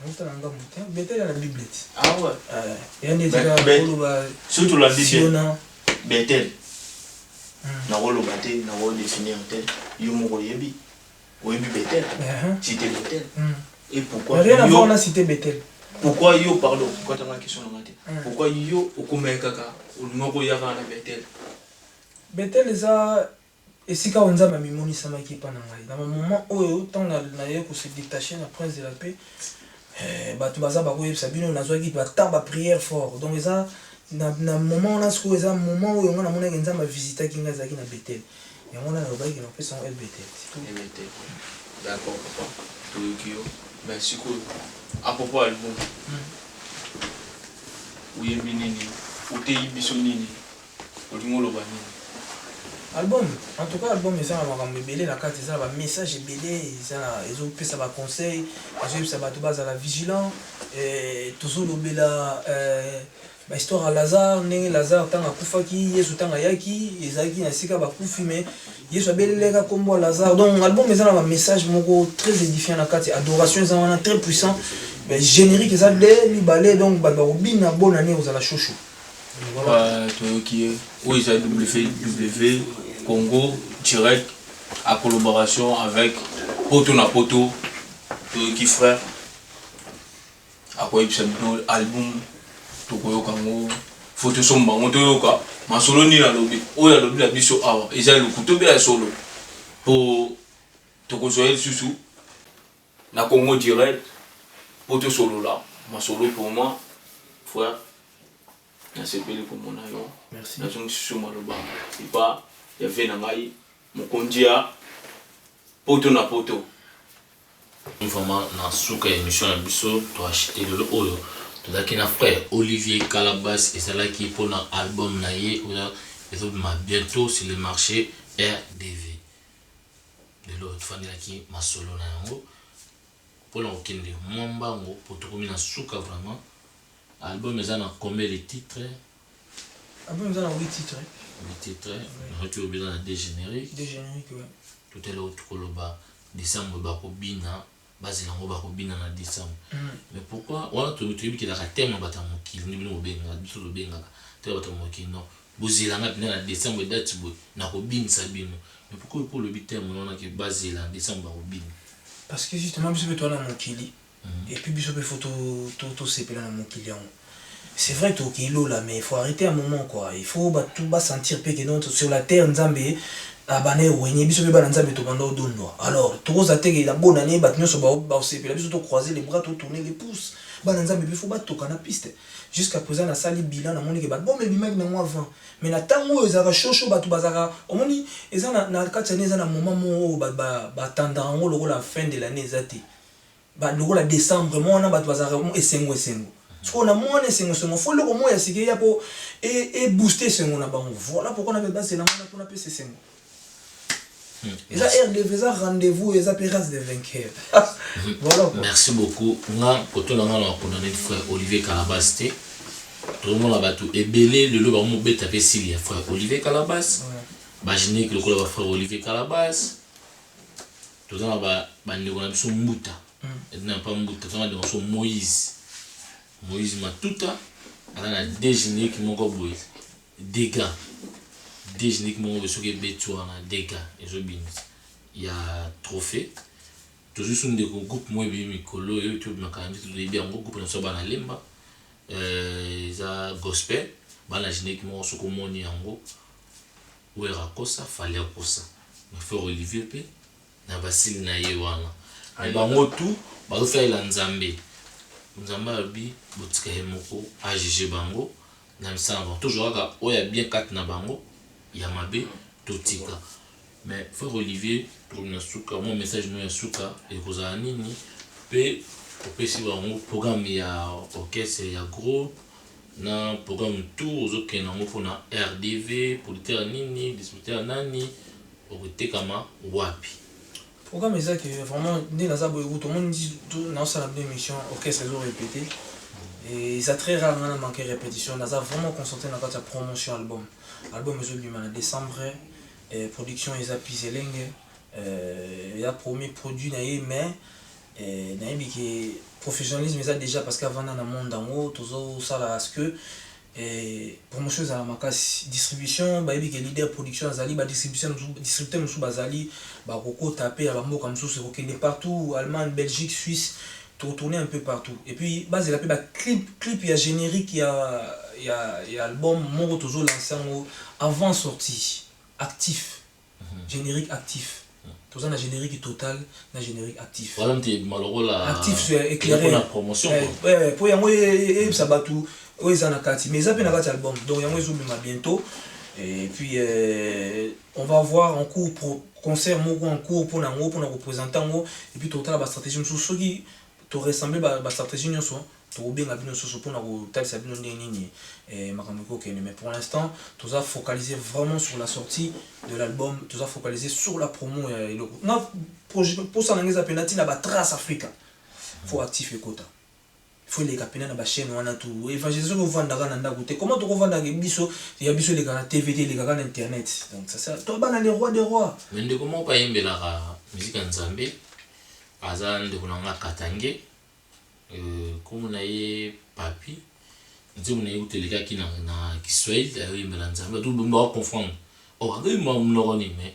utana ngambo Betel na Bible ah ouais yani tika surtout la Bible Betel na wolo bate na wolo définir tel yo moko yebi oyebi Betel cité Betel et pourquoi rien à voir na cité Betel pourquoi yo pardon pourquoi t'as une question na ngate pourquoi yo okomeka kaka olingoko yaka na Betel Betel eza esika oyo nzambe amimonisama epa na ngai na moment oyo ntango naye kose détaché na prince de la paix bato baza bakoyebisa bino nazwaki bata baprière fort donc eza na moment wana sikoyo eza moment oyo nga namonaki nzambe avisitaki ngai ezalaki na Bethel yango wana nalobaki napesa ngo Bethel d'accord papa toyoki yo mais sikoyo apropos album oyebi nini oteyi biso nini olingi oloba nini album en tout cas album eza na makambo ebele na kati eza na bamessage ebele ezopesa baconseil ezopesa bato bazala vigilant tozolobela bahistoire ya Lazare ndenge Lazare ntango akufaki Yesu ntango ayaki ezalaki na esika bakufi mais Yesu abeleleka kombo ya Lazare donc album eza na bamessage moko très édifiant na kati adoration eza wana très puissant mais générique eza de mibale donc bato bakobina bona nini ozala shosho toyoki ye oyo eza www Congo direct à collaboration avec poto na poto toyoki frère akoyebisa bino album tokoyoka ngo fo tosomba ngo toyoka masolo nini alobi oyo alobi na biso awa eza lokuto be ya solo po tokozwa ye lisusu na Congo direct po tosolola masolo pour moi frère nasepeli komona yo merci nazongi susu maloba ipa ya ve na ngai mokonzi ya poto na poto vraiment na suka émission na biso toachete lelo oyo tozalaki na frère Olivier Calabas ezalaki mpona album na ye oyo ezobima bientôt sur le marché RDV lelo tofandelaki masolo na yango mpona kokende mwa mbango po tokomi na suka vraiment album eza na combien de titres album eza na 8 titres 8 titres tu obeza na des génériques ouais tout à l'heure tukoloba décembre bakobina bazela ngo bakobina na décembre mais pourquoi wala toyebi kelaka thème bata mokili ni bino obenga biso lobengaka te bata mokili non bozelanga pina na décembre date bo na kobinisa bino mais pourquoi pour le thème on a que bazela en décembre bakobina parce que justement biso beto na mokili et puis biso be photo to sepela na mokili yango c'est vrai que okilo là mais il faut arrêter un moment quoi il faut tout bas sentir que non sur la terre nzambe abane wenye biso be bana nzambe to banda odondo alors tokoza teke la bonne année bat nyoso ba sepela biso to croiser les bras to tourner les pouces bana nzambe il faut ba toka na piste jusqu'à présent na sali bilan na moni ke ba bon mais bimak na moi avant mais na tango ezaka chocho batu bazaka omoni eza na kati ya eza na moment mo ba tendant ngo loko la fin de l'année ezati ba loko la décembre mo na batu bazaka esengo ce qu'on a moins de faut le comment est-ce qu'il y a pour et booster ce qu'on a bon voilà pourquoi on avait basé la main pour appeler ces et ça RDV ça rendez-vous et ça pérase de vainqueur voilà merci beaucoup nga koto na nga na condamné frère Olivier Calabas te tout le monde a battu et belé le loba mo beta pe Silia frère Olivier Calabas imaginez que le collègue frère Olivier Calabas tout ça ba ndeko na biso mbuta et n'a pas mbuta ça de son Moïse Matuta a des génériques moko boy dégâts des génériques moko so ke betua na dégâts et je bin il y a trophée toujours sur des groupes moi bi mikolo et tout makandi tout bien groupe na so bana lemba za gospel bana générique moko so ko moni yango ouera kosa fallait kosa mais frère Olivier pe na basili na ye wana mais bango tout ba faire la nzambe nzamba bi botika hemoko AGG bango na misamba toujours aka oya bien kat na bango ya mabe totika mais frère Olivier pour na suka mon message no ya suka et kozana nini pe opesi bango programme ya orchestre ya gros na programme tout ozokena ngo pona RDV pour terre nini disputer nani okotekama wapi programme est que vraiment dès la zabo tout le monde dit dans sa émission orchestre ils ont répété et ça très rarement manqué répétition on a vraiment concentré dans la promotion album est du en décembre et production ils a pisé lingue il a promis produit naïe mais naïe qui professionnalisme ils a déjà parce qu'avant dans le monde en haut tout ça là parce que promotion za makasi distribution ba yebi ke leader production azali ba distribution distributeur musu bazali ba koko taper ba mboka musu ko kende partout Allemagne Belgique Suisse tourner un peu partout et puis base la pe ba clip ya générique ya album moko toujours lancé avant sortie actif générique actif. Tout ça, on a générique total, on a générique actif. Voilà, tu malheureux là. Actif, c'est éclairé. Pour la promotion. Ouais, pour y avoir ça bat tout. Oui, ça n'a qu'à mais ça fait un album. Donc, il y a un bientôt. Et puis, on va voir en cours pour concert, en cours pour nous représenter. Et puis, total, la stratégie, ceux qui te ressemblent à la stratégie, tu bien la chose pour nous tel ça et mais pour l'instant tout ça focalisé vraiment sur la sortie de l'album, tout ça focalisé sur la promo et le non pour ça on a penalty na ba trace africain faut activer quota faut les capena na ba chaîne wana tout évangélisation ko vanda kana ndako te comment to ko vanda ke biso ya biso les kana TVT les kana internet donc ça to bana les rois des rois mais ndeko mo pa yembela musique nzambe aza ndeko na Katange comme on a eu papi, on a eu téléka na Kiswahili, ayo yembela nzambe, tout le monde va confondre. Oh, regarde moi m'loroni mais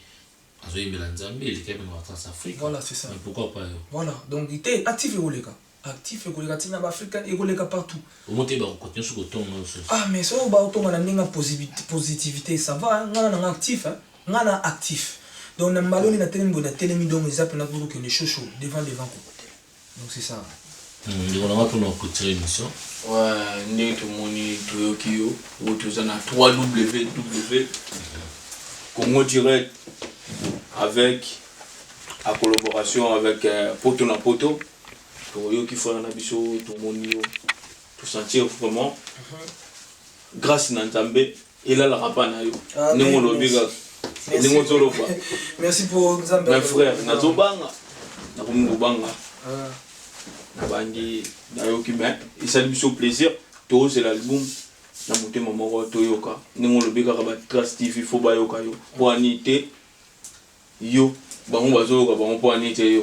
azo yembela nzambe, il est capable de faire Afrique. Voilà, c'est ça. Mais pourquoi pas voilà, donc il était actif et les actif et les tina africain et les partout. Au monter ba continuer sur le ton ah mais ça ba auto na ninga positivité, ça va, ngana actif hein, ngana actif. Donc na maloni na telemi donc ils appellent na pour que les chouchou devant donc c'est ça. On a pour notre petite émission. Ouais, nous sommes Toyokio, nous sommes à 3W Congo Direct avec en collaboration avec Poto na Poto. Toyoki fait un abisso, tout le monde tout sentir vraiment grâce à Nzambe et là la rapana yo. Merci pour Nzambe. Mes frères, nazobanga, nakumubanga. Nabandi nayoki ben et ça lui fait plaisir to c'est l'album na monté maman toyoka ningo lobeka ka ba Trace TV fo ba yoka yo po anité yo bango bazoyoka bango po anité yo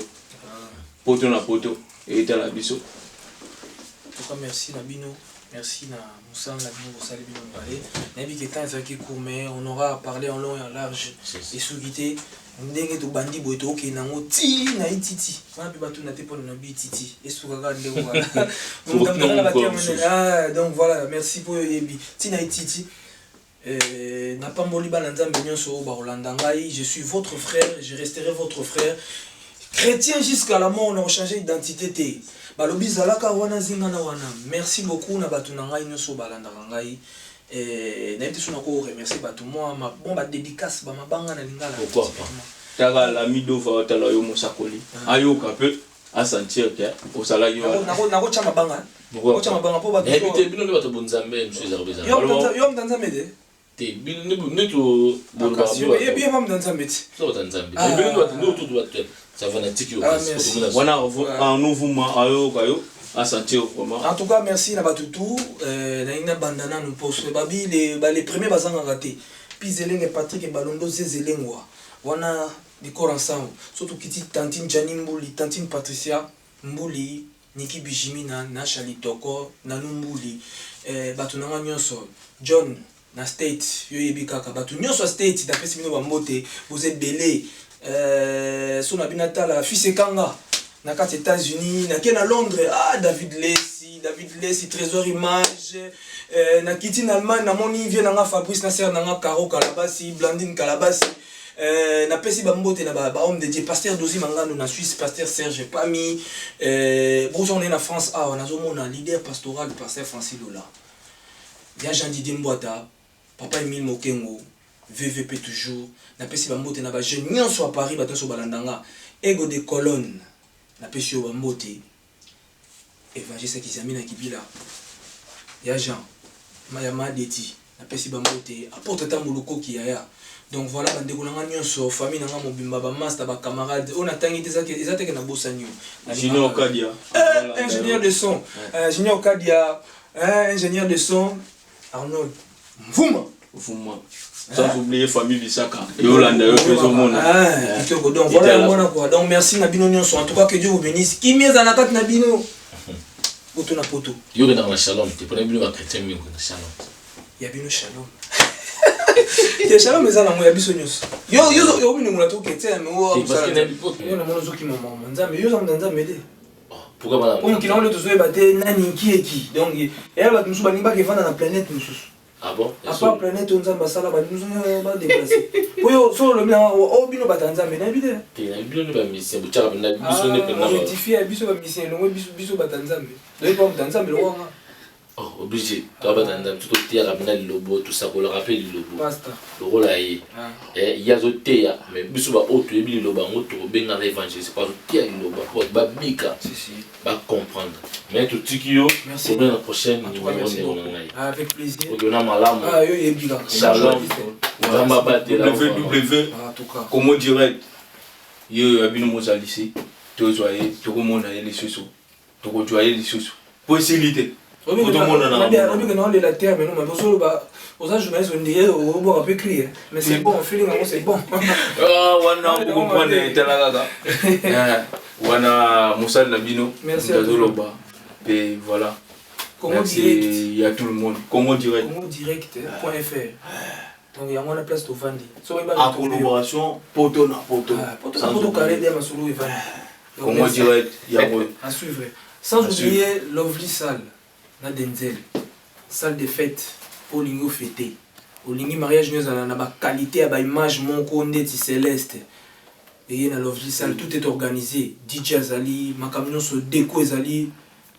poto na poto et ta la biso. En tout cas merci Nabino, merci na Moussa Nabino pour saluer bino parler nabi ketan ezaki court mais on aura à parler en long et en large et sous guité ndenge to bandi boy to ke nango ti na ititi wana pe batu na te pona na bi titi esukaka ndeko voilà donc voilà merci pour yebi ti na ititi na pamboli bana nzambe nyonso ba Rolanda ngai je suis votre frère, je resterai votre frère chrétien jusqu'à la mort. On a changé d'identité te balobi zalaka wana zinga na wana merci beaucoup na batu na ngai nyonso balanda ngai na été sur encore remercier tout moi ma bon ba dédicace ba mabanga na lingala pourquoi pas tara la mido va tala yo mosakoli ayo ka pe a sentir que au salaire yo na chama banga ko chama banga po ba et puis bino le bato bonzambe monsieur Zarbeza yo mtanzambe de te bino ne to bonba yo bien mam mtanzambe so tanzambe bino bato no tout bato ça va na tiki yo wana un nouveau ayo ka yo à sentir vraiment. En tout cas, merci na batutu. Na bandana nous poste babi les premiers bazanga raté. Puis Zeleng et Patrick et Balondo Zelengwa. Wana des corps ensemble. Surtout kiti tantine Janine Mbouli, tantine Patricia Mbouli, Niki Bijimi na Chali Toko, na Numbuli. Batu na nyonso. John na state yo yebi kaka batu nyonso state d'après simino bambote vous êtes belé. So na binata la fils Kanga. Na aux États-Unis, na Londres, David Lessi, Trésor Image, na kiti en Allemagne, na moni vient na Fabrice Nasser, na Caro Kalabasi, Blandine Kalabasi, na pesi bambote na ba homme de Dieu, Pasteur Dozi Mangano na Suisse, Pasteur Serge Pami, bon on est en France, on a zomona leader pastoral Pasteur Francis Lola. Bien Jean Didier Mbouata, Papa Emile Mokengo, VVP toujours, na pesi bambote na ba jeune nyonso à Paris bato so balandanga, ego de colonne. Na pesi yo bambote évangéliste Kizamina Kibila ya Jean Mayama Deti na pesi bambote apporte tamuluko ki ya donc voilà bandeko nanga nyonso famille nanga mobimba ba master ba camarade on atangi ezateke na bosanyo Junior Kadia ingénieur de son Junior Kadia ingénieur de son Arnold Mvuma sans oublier famille Bissaka Yolanda yo kezomona donc voilà mona quoi donc merci na bino nyonso en tout cas que Dieu vous bénisse qui mieza na kati na bino poto na poto yo ke na shalom te pona bino ba chrétien mi ko na shalom ya bino shalom ya shalom ezala mo ya biso nyonso yo bino ngula to chrétien mais wo parce que na bipoto yo na mono zoki mama nzambe yo za mede pourquoi pas pour qui na le to zo ba te nani ki donc et ba tumusu ba nimba ke vanda na planète mususu Ah bon? À part planète on zamba sala ba nous ba déplacer. Pour sur le bien au bino batanza mais na bide. Te na bino ba mission buchaka na biso ne pe na. On rectifie biso ba mission le biso batanza mais. Le pas batanza mais le wa. Oh, obligé. Toi, tu as tout le lobo, tout ça, pour le rappeler le lobo. Basta. Le rôle là, il y a d'autres théâ, mais bis va autre, il y a le lobo, autre, bien dans l'évangile, c'est pas le théâ, le lobo, pour être bika, va comprendre. Mais tout ce qui est, c'est bien la prochaine, avec plaisir. On a malam. Ah, yo, il est Shalom. www. Comment dirais yo abino mozalisi, to joyer, to comment aller les sous, to joyer les sous. Possibilité. On est la terre, mais non, mais aux âges journalistes, on dirait on peut crier. Mais c'est bon, feeling, c'est bon. Ah, on comprend Telagaga. On Moussa Nabino. Merci. Et voilà. Comment direct? Il y a tout le monde. Comment direct? Comment direct.fr. Donc il y a moins de place au Vandi. En collaboration, poto na poto. Poto carré de Masolo et Vandi. Comment direct? Il y a à suivre. Sans oublier Lovely Salle. Na Denzel, salle de fête pour l'ingio fêté. Au lingi mariage nous avons la qualité à ba image mon condé céleste. Et na Lovely Salle tout est organisé. DJ Azali, ma camion se déco Azali.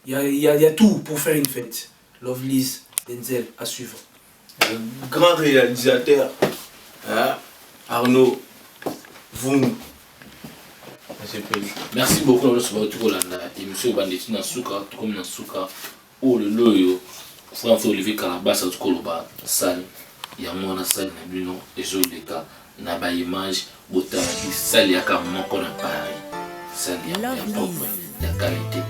Il y a tout pour faire une fête. Lovely Denzel à suivre. Un grand réalisateur, Arnaud Voum. Merci beaucoup de votre retour. Et monsieur Bandeti Nasuka, tout comme Nasuka. Oh le loyo, François Olivier Calabas à Koloba, salle, il y a mon salle na bino, et je le cas, na ba image, botagi, salle yaka mon qu'on a Paris, salle yaka propre, la qualité.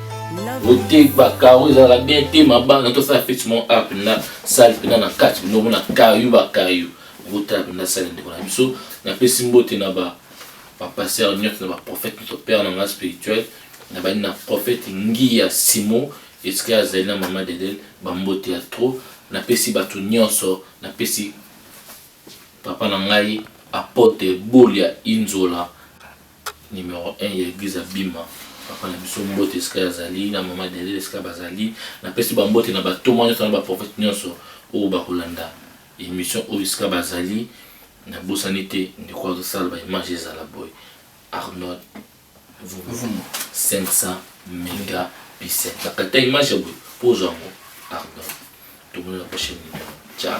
Voté bakao, ils ont bien été ma bande, tout ça effectivement up na salle, na 4, nous on a caillou bakayu, voté na salle de la biso, na pe simbote na ba, papa sœur nyot na ba prophète notre père dans la spirituel, na ba na prophète Ngia Simon. Est-ce que azali na maman d'Edel bambote ya trop na pesi batu nyonso na pesi papa na ngai apote bolia inzola numéro 1 ya église Bima papa na biso mbote est-ce que azali na maman d'Edel est-ce que bazali na pesi bambote na bato nyonso na ba prophète nyonso o ba kolanda émission o est-ce que bazali na bosanité ndiko de salle ba image za la boy Arnold vous 500 méga. La qualité image pour Jean Arnaud. Tout le monde la prochaine. Ciao.